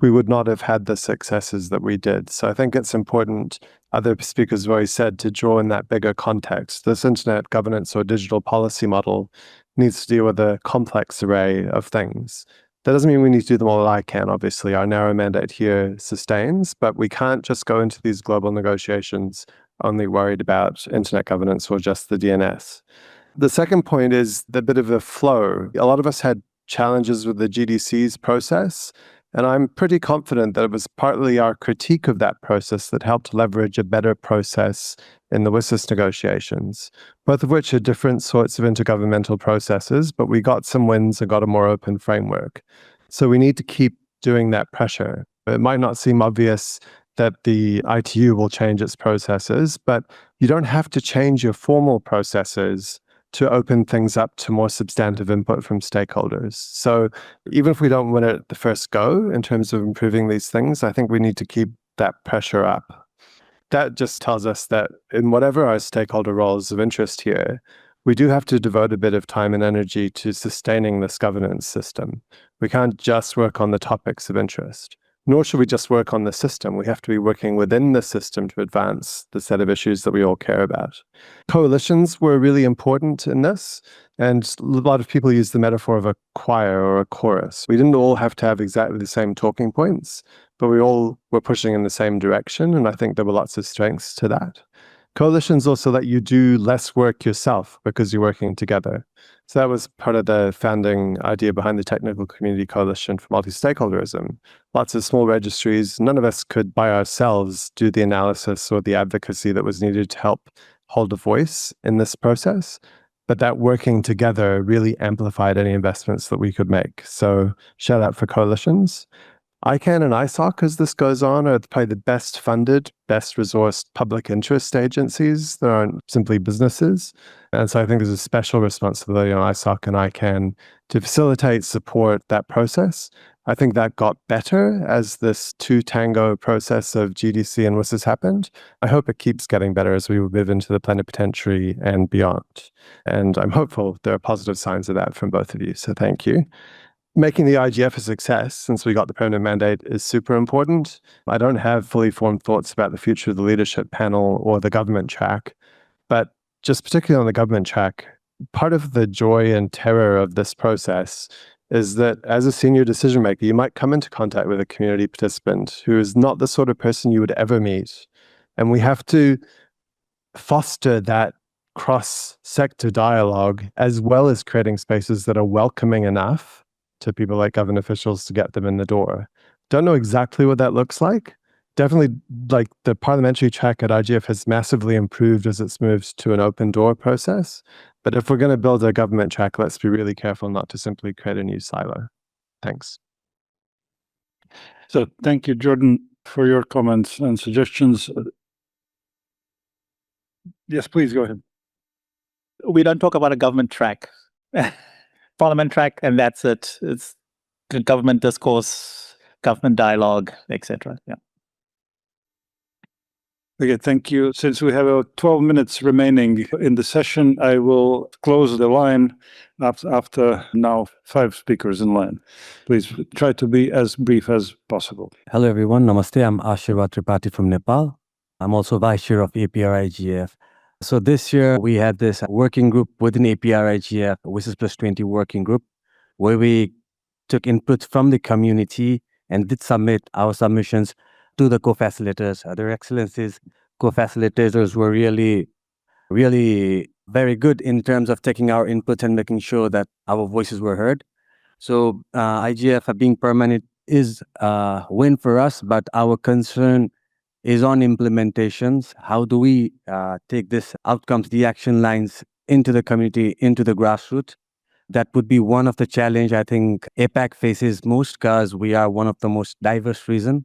we would not have had the successes that we did. So I think it's important, other speakers have already said, to draw in that bigger context. This internet governance or digital policy model needs to deal with a complex array of things. That doesn't mean we need to do them all at ICANN, obviously. Our narrow mandate here sustains, but we can't just go into these global negotiations only worried about internet governance or just the DNS. The second point is the bit of a flow. A lot of us had challenges with the GDC's process, and I'm pretty confident that it was partly our critique of that process that helped leverage a better process in the WSIS negotiations, both of which are different sorts of intergovernmental processes, but we got some wins and got a more open framework. So we need to keep doing that pressure. It might not seem obvious that the ITU will change its processes, but you don't have to change your formal processes to open things up to more substantive input from stakeholders. So even if we don't win it at the first go in terms of improving these things, I think we need to keep that pressure up. That just tells us that in whatever our stakeholder roles of interest here, we do have to devote a bit of time and energy to sustaining this governance system. We can't just work on the topics of interest. Nor should we just work on the system. We have to be working within the system to advance the set of issues that we all care about. Coalitions were really important in this. And a lot of people use the metaphor of a choir or a chorus. We didn't all have to have exactly the same talking points, but we all were pushing in the same direction. And I think there were lots of strengths to that. Coalitions also let you do less work yourself because you're working together. So that was part of the founding idea behind the Technical Community Coalition for Multi-Stakeholderism. Lots of small registries. None of us could by ourselves do the analysis or the advocacy that was needed to help hold a voice in this process. But that working together really amplified any investments that we could make. So shout out for coalitions. ICANN and ISOC, as this goes on, are probably the best funded, best resourced public interest agencies. They aren't simply businesses. And so I think there's a special responsibility on ISOC and ICANN to facilitate, support that process. I think that got better as this two-tango process of GDC and WSIS happened. I hope it keeps getting better as we move into the plenipotentiary and beyond. And I'm hopeful there are positive signs of that from both of you, so thank you. Making the IGF a success, since we got the permanent mandate, is super important. I don't have fully formed thoughts about the future of the leadership panel or the government track, but just particularly on the government track, part of the joy and terror of this process is that as a senior decision maker, you might come into contact with a community participant who is not the sort of person you would ever meet. And we have to foster that cross-sector dialogue as well as creating spaces that are welcoming enough to people like government officials to get them in the door. Don't know exactly what that looks like. Definitely, like the parliamentary track at IGF has massively improved as it's moved to an open door process. But if we're going to build a government track, let's be really careful not to simply create a new silo. Thanks. So thank you, Jordan, for your comments and suggestions. Yes, please go ahead. We don't talk about a government track. Parliament track, and that's it. It's government discourse, government dialogue, etc. Yeah. Okay, thank you. Since we have 12 minutes remaining in the session, I will close the line after now 5 speakers in line. Please try to be as brief as possible. Hello everyone, Namaste. I'm Ashirwad Tripathi from Nepal. I'm also Vice Chair of APR-IGF. So this year we had this working group within APR-IGF, WSIS+20 working group, where we took input from the community and did submit our submissions to the co-facilitators. Their excellencies, co-facilitators were really very good in terms of taking our input and making sure that our voices were heard. So IGF being permanent is a win for us, but our concern is on implementations. How do we take this outcomes, the action lines into the community, into the grassroots? That would be one of the challenge I think APAC faces most because we are one of the most diverse regions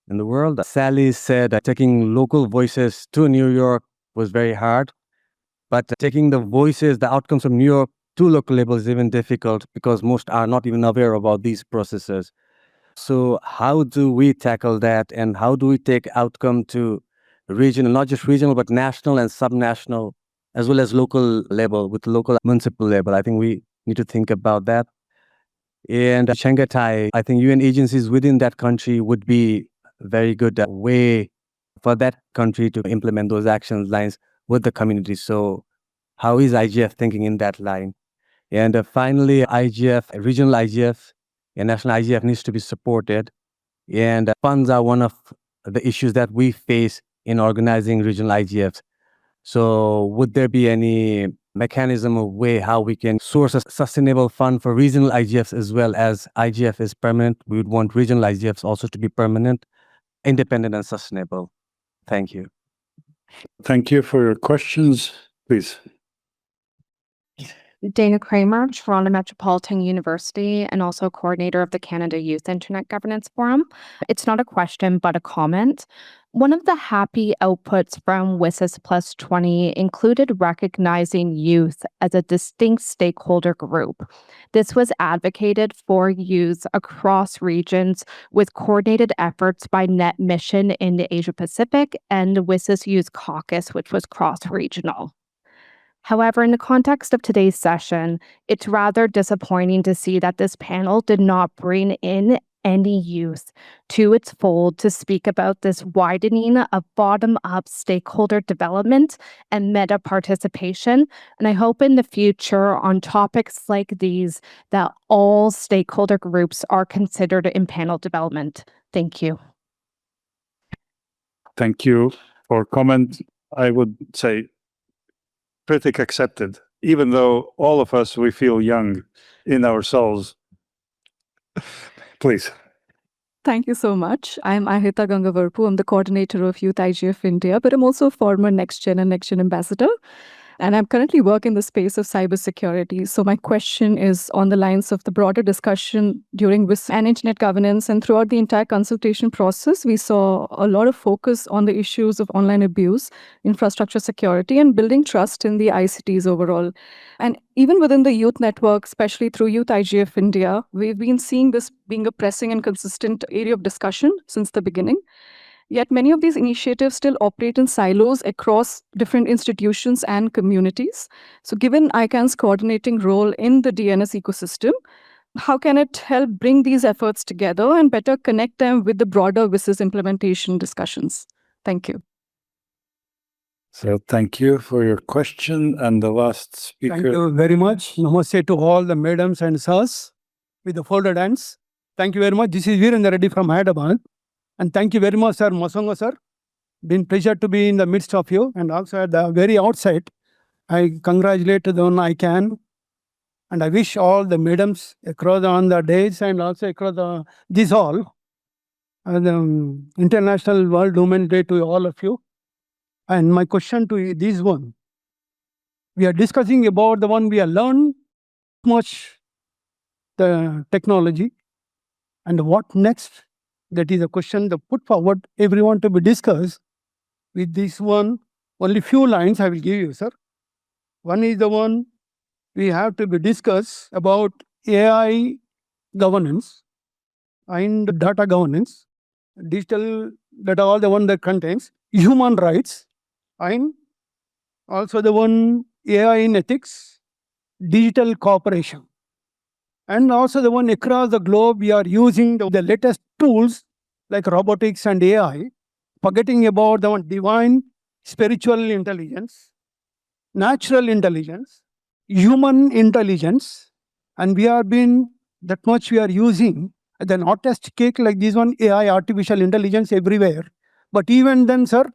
in the world. Sally said that taking local voices to New York was very hard, but taking the voices, the outcomes from New York to local level is even difficult because most are not even aware about these processes. So how do we tackle that, and how do we take outcome to regional, not just regional, but national and subnational, as well as local level, with local municipal level? I think we need to think about that. And Chengetai, I think UN agencies within that country would be a very good way for that country to implement those action lines with the community. So how is IGF thinking in that line? And finally, IGF, regional IGF, and national IGF needs to be supported. And funds are one of the issues that we face in organizing regional IGFs. So would there be any mechanism or way how we can source a sustainable fund for regional IGFs as well as IGF is permanent? We would want regional IGFs also to be permanent, independent and sustainable. Thank you. Thank you for your questions. Please. Dana Kramer, Toronto Metropolitan University, and also coordinator of the Canada Youth Internet Governance Forum. It's not a question, but a comment. One of the happy outputs from WSIS+20 included recognizing youth as a distinct stakeholder group. This was advocated for youth across regions with coordinated efforts by Net Mission in the Asia Pacific and WSIS Youth Caucus, which was cross-regional. However, in the context of today's session, it's rather disappointing to see that this panel did not bring in any youth to its fold to speak about this widening of bottom-up stakeholder development and meta participation. And I hope in the future on topics like these that all stakeholder groups are considered in panel development. Thank you. Thank you for comment. I would say critic accepted, even though all of us, we feel young in our souls. Please. Thank you so much. I'm Ahita Gangavarpu. I'm the coordinator of Youth IGF India, but I'm also a former NextGen and NextGen ambassador. And I'm currently working in the space of cybersecurity. So my question is on the lines of the broader discussion during WSIS and internet governance. And throughout the entire consultation process, we saw a lot of focus on the issues of online abuse, infrastructure security, and building trust in the ICTs overall. And even within the youth network, especially through Youth IGF India, we've been seeing this being a pressing and consistent area of discussion since the beginning. Yet many of these initiatives still operate in silos across different institutions and communities. So given ICANN's coordinating role in the DNS ecosystem, how can it help bring these efforts together and better connect them with the broader WSIS implementation discussions? Thank you. So thank you for your question. And the last speaker. Thank you very much. Namaste to all the madams and sirs with the folded hands. Thank you very much. This is Virendra Reddy from Hyderabad. And thank you very much, sir, Masango, sir. Been pleasure to be in the midst of you. And also at the very outset, I congratulate the ICANN. And I wish all the madams across on the days and also across this hall, the International World Women's Day to all of you. And my question to you, this one. We are discussing about the one we have learned much the technology and what next. That is a question that put forward everyone to be discussed. With this one, only few lines I will give you, sir. One is the one we have to be discussed about AI governance and data governance, digital data, all the one that contains human rights, and also the one AI in ethics, digital cooperation. And also the one across the globe, we are using the latest tools like robotics and AI, forgetting about the one divine spiritual intelligence, natural intelligence, human intelligence, and we are being that much we are using the hottest cake like this one, AI, artificial intelligence everywhere. But even then, sir,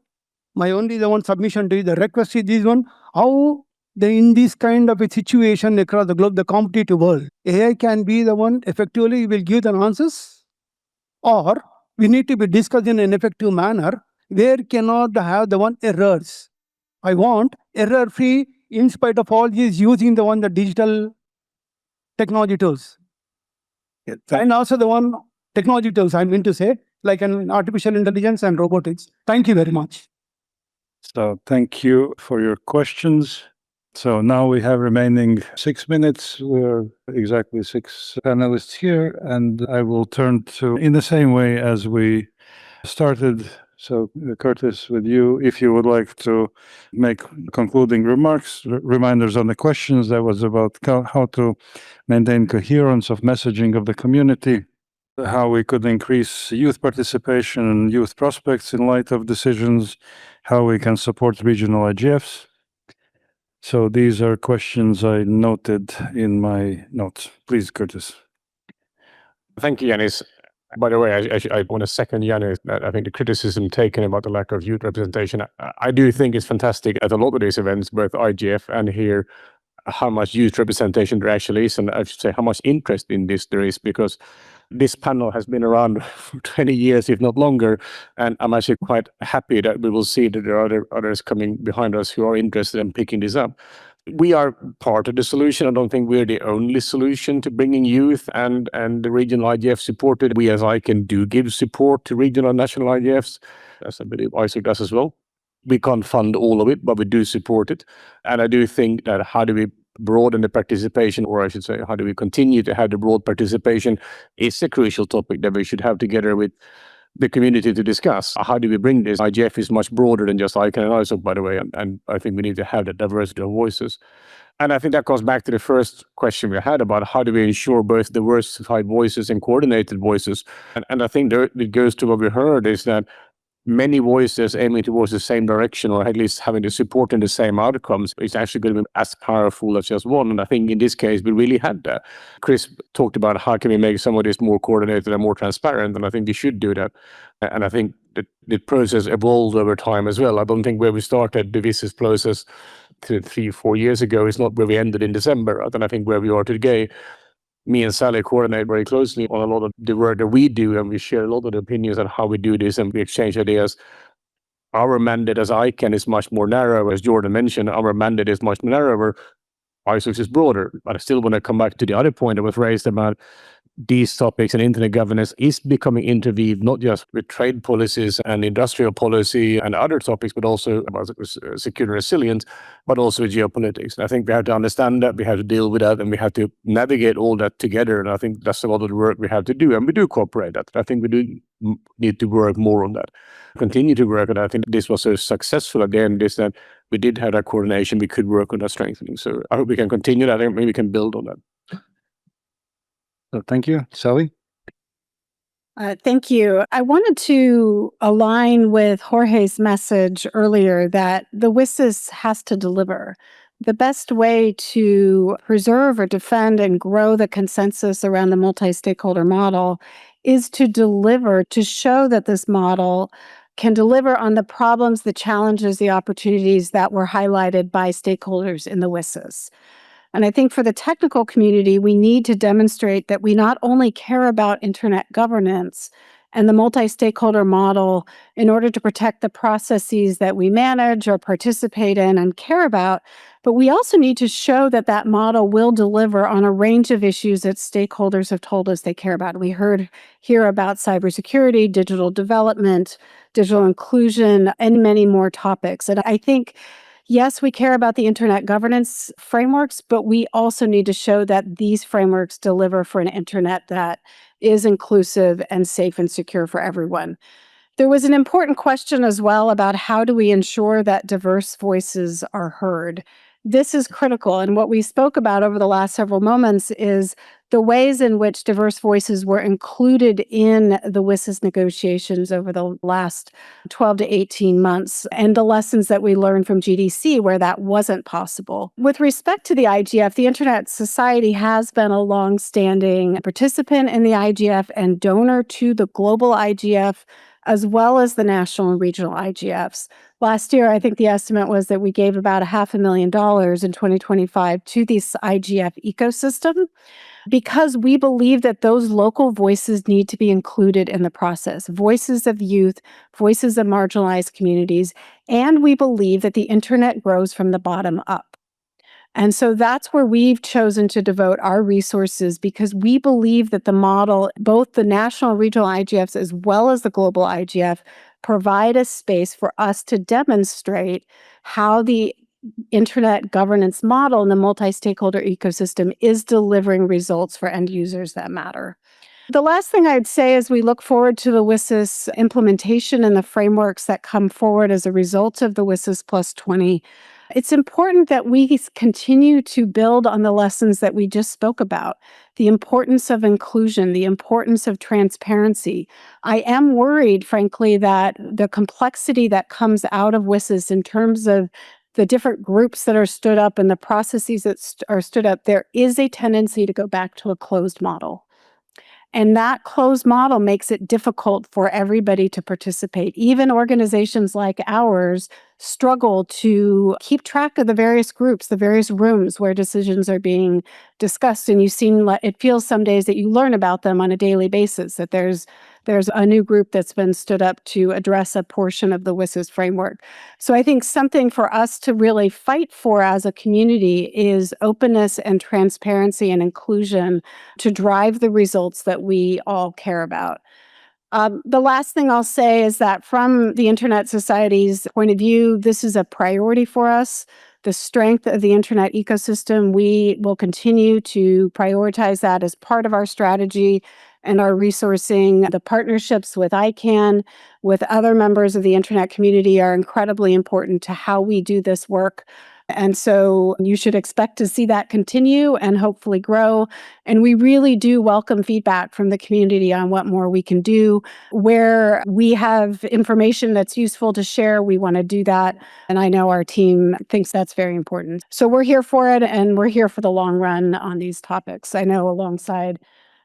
my only the one submission to you, the request is this one, how in this kind of a situation across the globe, the competitive world, AI can be the one effectively will give the answers, or we need to be discussed in an effective manner where cannot have the one errors. I want error-free in spite of all these using the one the digital technology tools. And also the one technology tools I mean to say, like an artificial intelligence and robotics. Thank you very much. So thank you for your questions. So now we have remaining 6 minutes. We're exactly 6 panelists here, and I will turn to, in the same way as we started. So Kurtis, with you, if you would like to make concluding remarks, reminders on the questions, that was about how to maintain coherence of messaging of the community, how we could increase youth participation and youth prospects in light of decisions, how we can support regional IGFs. So these are questions I noted in my notes. Please, Kurtis. Thank you, Janis. By the way, I want to second Janis. I think the criticism taken about the lack of youth representation, I do think it's fantastic at a lot of these events, both IGF and here, how much youth representation there actually is, and I should say how much interest in this there is, because this panel has been around for 20 years, if not longer, and I'm actually quite happy that we will see that there are others coming behind us who are interested in picking this up. We are part of the solution. I don't think we're the only solution to bringing youth and the regional IGF supported. We as ICANN do give support to regional and national IGFs, as I believe ISOC does as well. We can't fund all of it, but we do support it. And I do think that how do we broaden the participation, or I should say, how do we continue to have the broad participation, is a crucial topic that we should have together with the community to discuss. How do we bring this? IGF is much broader than just ICANN and ISOC, by the way, and I think we need to have that diversity of voices. And I think that goes back to the first question we had about how do we ensure both diversified voices and coordinated voices. And I think there, it goes to what we heard is that many voices aiming towards the same direction, or at least having the support in the same outcomes, is actually going to be as powerful as just one. And I think in this case, we really had that. Chris talked about how can we make some of this more coordinated and more transparent, and I think we should do that. And I think that the process evolved over time as well. I don't think where we started the WSIS process 3-4 years ago is not where we ended in December. And I think where we are today, me and Sally coordinate very closely on a lot of the work that we do, and we share a lot of the opinions on how we do this, and we exchange ideas. Our mandate as ICANN is much more narrow, as Jordan mentioned. Our mandate is much narrower. ISOC is broader. But I still want to come back to the other point that was raised about these topics, and internet governance is becoming interweaved not just with trade policies and industrial policy and other topics, but also about security resilience, but also geopolitics. And I think we have to understand that, we have to deal with that, and we have to navigate all that together. And I think that's a lot of the work we have to do, and we do cooperate that. I think we do need to work more on that, continue to work on that. I think this was so successful at the end, is that we did have that coordination, we could work on that strengthening. So I hope we can continue that, and maybe we can build on that. So thank you. Sally? Thank you. I wanted to align with Jorge's message earlier that the WSIS has to deliver. The best way to preserve or defend and grow the consensus around the multi-stakeholder model is to deliver, to show that this model can deliver on the problems, the challenges, the opportunities that were highlighted by stakeholders in the WSIS. And I think for the technical community, we need to demonstrate that we not only care about internet governance and the multi-stakeholder model in order to protect the processes that we manage or participate in and care about, but we also need to show that that model will deliver on a range of issues that stakeholders have told us they care about. We heard here about cybersecurity, digital development, digital inclusion, and many more topics. And I think, yes, we care about the internet governance frameworks, but we also need to show that these frameworks deliver for an internet that is inclusive and safe and secure for everyone. There was an important question as well about how do we ensure that diverse voices are heard. This is critical, and what we spoke about over the last several moments is the ways in which diverse voices were included in the WSIS negotiations over the last 12 to 18 months, and the lessons that we learned from GDC where that wasn't possible. With respect to the IGF, the Internet Society has been a long-standing participant in the IGF and donor to the global IGF, as well as the national and regional IGFs. Last year, I think the estimate was that we gave about $500,000 in 2025 to this IGF ecosystem, because we believe that those local voices need to be included in the process. Voices of youth, voices of marginalized communities, and we believe that the internet grows from the bottom up. And so that's where we've chosen to devote our resources, because we believe that the model, both the national and regional IGFs as well as the global IGF, provide a space for us to demonstrate how the internet governance model and the multi-stakeholder ecosystem is delivering results for end users that matter. The last thing I'd say is we look forward to the WSIS implementation and the frameworks that come forward as a result of the WSIS+20. It's important that we continue to build on the lessons that we just spoke about, the importance of inclusion, the importance of transparency. I am worried, frankly, that the complexity that comes out of WSIS in terms of the different groups that are stood up and the processes that are stood up, there is a tendency to go back to a closed model. And that closed model makes it difficult for everybody to participate. Even organizations like ours struggle to keep track of the various groups, the various rooms where decisions are being discussed. And it feels some days that you learn about them on a daily basis, that there's a new group that's been stood up to address a portion of the WSIS framework. So I think something for us to really fight for as a community is openness and transparency and inclusion to drive the results that we all care about. The last thing I'll say is that from the Internet Society's point of view, this is a priority for us. The strength of the internet ecosystem, we will continue to prioritize that as part of our strategy and our resourcing. The partnerships with ICANN, with other members of the internet community are incredibly important to how we do this work. And so you should expect to see that continue and hopefully grow. And we really do welcome feedback from the community on what more we can do. Where we have information that's useful to share, we want to do that. And I know our team thinks that's very important. So we're here for it, and we're here for the long run on these topics. I know alongside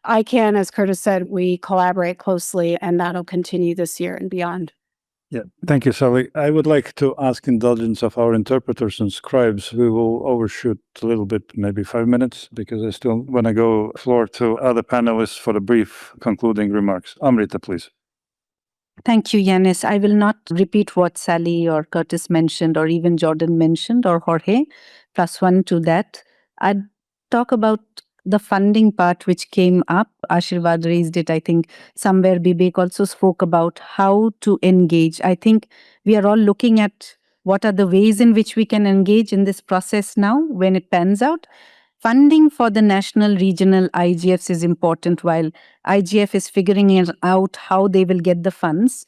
ICANN, as Kurtis said, we collaborate closely, and that'll continue this year and beyond. Yeah, thank you, Sally. I would like to ask indulgence of our interpreters and scribes. We will overshoot a little bit, maybe 5 minutes, because I still want to go floor to other panelists for the brief concluding remarks. Amrita, please. Thank you, Janis. I will not repeat what Sally or Kurtis mentioned, or even Jordan mentioned, or Jorge, plus one to that. I'd talk about the funding part which came up. Ashirvad raised it, I think somewhere. Bibek also spoke about how to engage. I think we are all looking at what are the ways in which we can engage in this process now when it pans out. Funding for the national regional IGFs is important while IGF is figuring out how they will get the funds.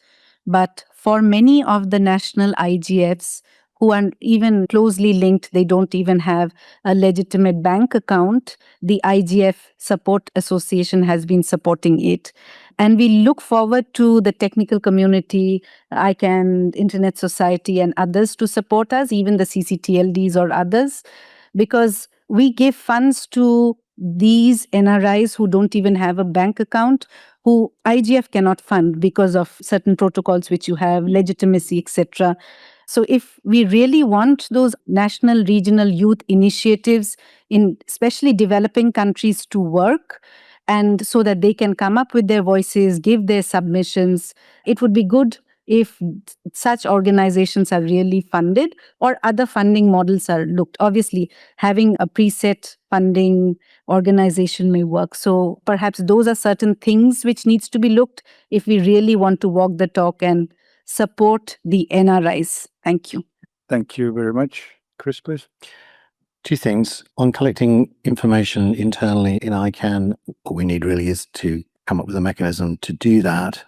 But for many of the national IGFs who are even closely linked, they don't even have a legitimate bank account, the IGF Support Association has been supporting it. And we look forward to the technical community, ICANN, Internet Society, and others to support us, even the CCTLDs or others, because we give funds to these NRIs who don't even have a bank account, who IGF cannot fund because of certain protocols which you have, legitimacy, etc. So if we really want those national regional youth initiatives in especially developing countries to work, and so that they can come up with their voices, give their submissions, it would be good if such organizations are really funded or other funding models are looked. Obviously, having a preset funding organization may work. So perhaps those are certain things which needs to be looked if we really want to walk the talk and support the NRIs. Thank you. Thank you very much. Chris, please. Two things. On collecting information internally in ICANN, what we need really is to come up with a mechanism to do that.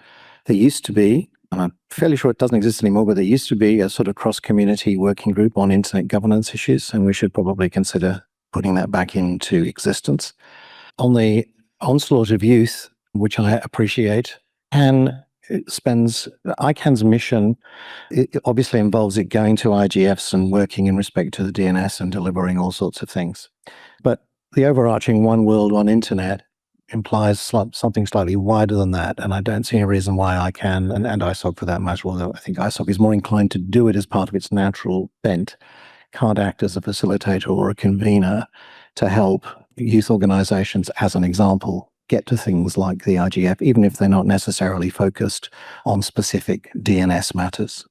There used to be, and I'm fairly sure it doesn't exist anymore, but there used to be a sort of cross-community working group on internet governance issues, and we should probably consider putting that back into existence. On the onslaught of youth, which I appreciate, ICANN's mission, it obviously involves it going to IGFs and working in respect to the DNS and delivering all sorts of things. But the overarching one world, one internet implies something slightly wider than that. And I don't see any reason why ICANN and ISOC for that matter, although I think ISOC is more inclined to do it as part of its natural bent, can't act as a facilitator or a convener to help youth organizations, as an example, get to things like the IGF, even if they're not necessarily focused on specific DNS matters.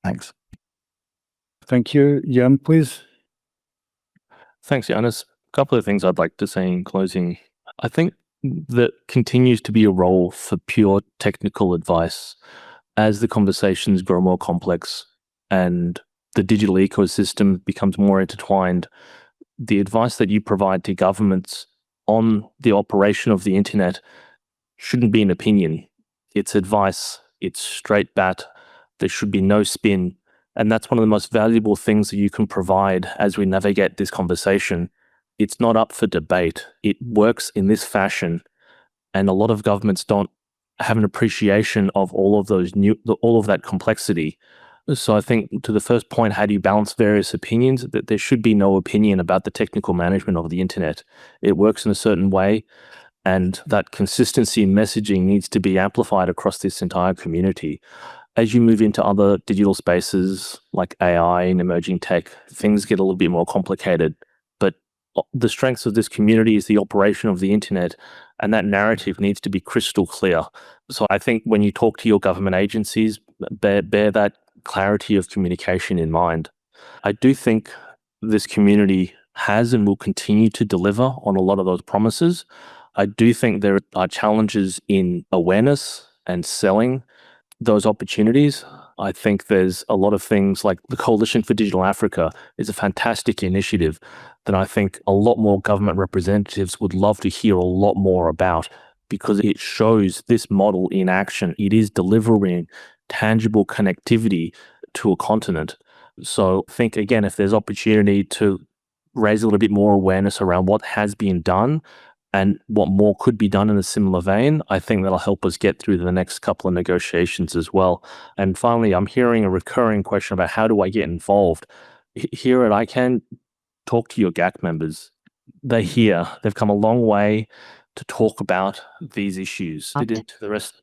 Thanks. Thank you. Jan, please. Thanks, Janis. A couple of things I'd like to say in closing. I think that continues to be a role for pure technical advice as the conversations grow more complex and the digital ecosystem becomes more intertwined. The advice that you provide to governments on the operation of the internet shouldn't be an opinion. It's advice. It's straight bat. There should be no spin. And that's one of the most valuable things that you can provide as we navigate this conversation. It's not up for debate. It works in this fashion. And a lot of governments don't have an appreciation of all of that complexity. So I think to the first point, how do you balance various opinions? That there should be no opinion about the technical management of the internet. It works in a certain way, and that consistency in messaging needs to be amplified across this entire community. As you move into other digital spaces like AI and emerging tech, things get a little bit more complicated. But the strengths of this community is the operation of the internet, and that narrative needs to be crystal clear. So I think when you talk to your government agencies, bear that clarity of communication in mind. I do think this community has and will continue to deliver on a lot of those promises. I do think there are challenges in awareness and selling those opportunities. I think there's a lot of things like the Coalition for Digital Africa is a fantastic initiative that I think a lot more government representatives would love to hear a lot more about, because it shows this model in action. It is delivering tangible connectivity to a continent. So I think, again, if there's opportunity to raise a little bit more awareness around what has been done and what more could be done in a similar vein, I think that'll help us get through the next couple of negotiations as well. And finally, I'm hearing a recurring question about how do I get involved? Here at ICANN, talk to your GAC members. They're here. They've come a long way to talk about these issues. They did to the rest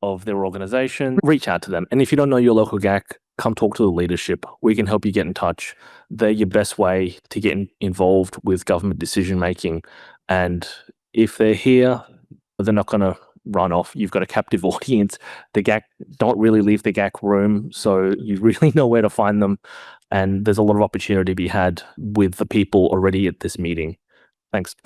of their organization. Reach out to them. And if you don't know your local GAC, come talk to the leadership. We can help you get in touch. They're your best way to get involved with government decision making. And if they're here, they're not going to run off. You've got a captive audience. The GAC don't really leave the GAC room, so you really know where to find them. And there's a lot of opportunity to be had with the people already at this meeting. Thanks.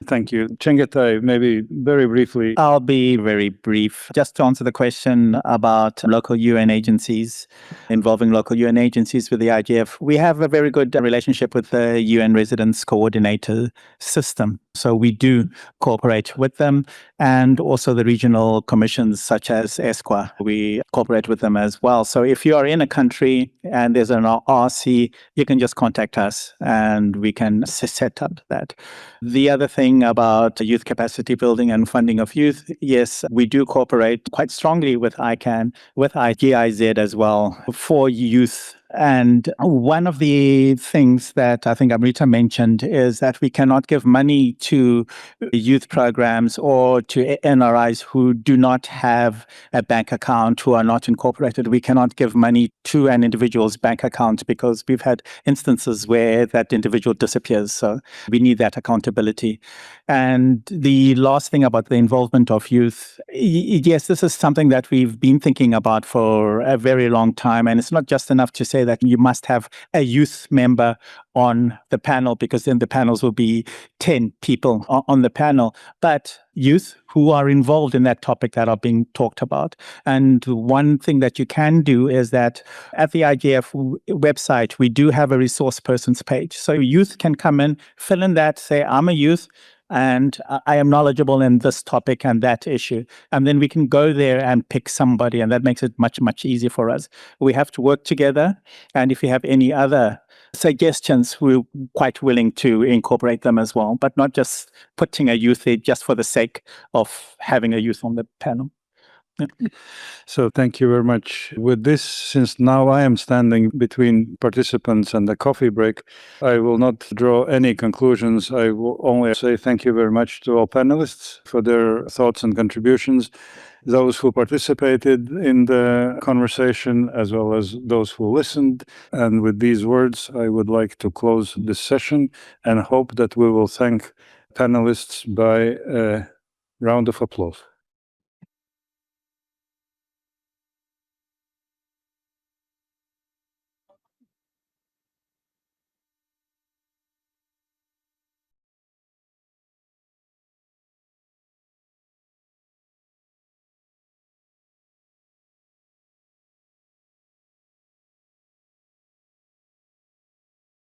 Thank you. Chengetai, maybe very briefly. I'll be very brief. Just to answer the question about local UN agencies, involving local UN agencies with the IGF, we have a very good relationship with the UN Residence Coordinator system. So we do cooperate with them, and also the regional commissions such as ESQA. We cooperate with them as well. So if you are in a country and there's an RC, you can just contact us and we can set up that. The other thing about youth capacity building and funding of youth, yes, we do cooperate quite strongly with ICANN, with GIZ as well for youth. And one of the things that I think Amrita mentioned is that we cannot give money to youth programs or to NRIs who do not have a bank account, who are not incorporated. We cannot give money to an individual's bank account because we've had instances where that individual disappears. So we need that accountability. And the last thing about the involvement of youth, yes, this is something that we've been thinking about for a very long time. And it's not just enough to say that you must have a youth member on the panel, because then the panels will be 10 people on the panel, but youth who are involved in that topic that are being talked about. And one thing that you can do is that at the IGF website, we do have a resource persons page. So youth can come in, fill in that, say, I'm a youth, and I am knowledgeable in this topic and that issue. And then we can go there and pick somebody, and that makes it much, much easier for us. We have to work together. And if you have any other suggestions, we're quite willing to incorporate them as well, but not just putting a youth there just for the sake of having a youth on the panel. So thank you very much. With this, since now I am standing between participants and the coffee break, I will not draw any conclusions. I will only say thank you very much to all panelists for their thoughts and contributions, those who participated in the conversation, as well as those who listened. And with these words, I would like to close this session and hope that we will thank panelists by a round of applause.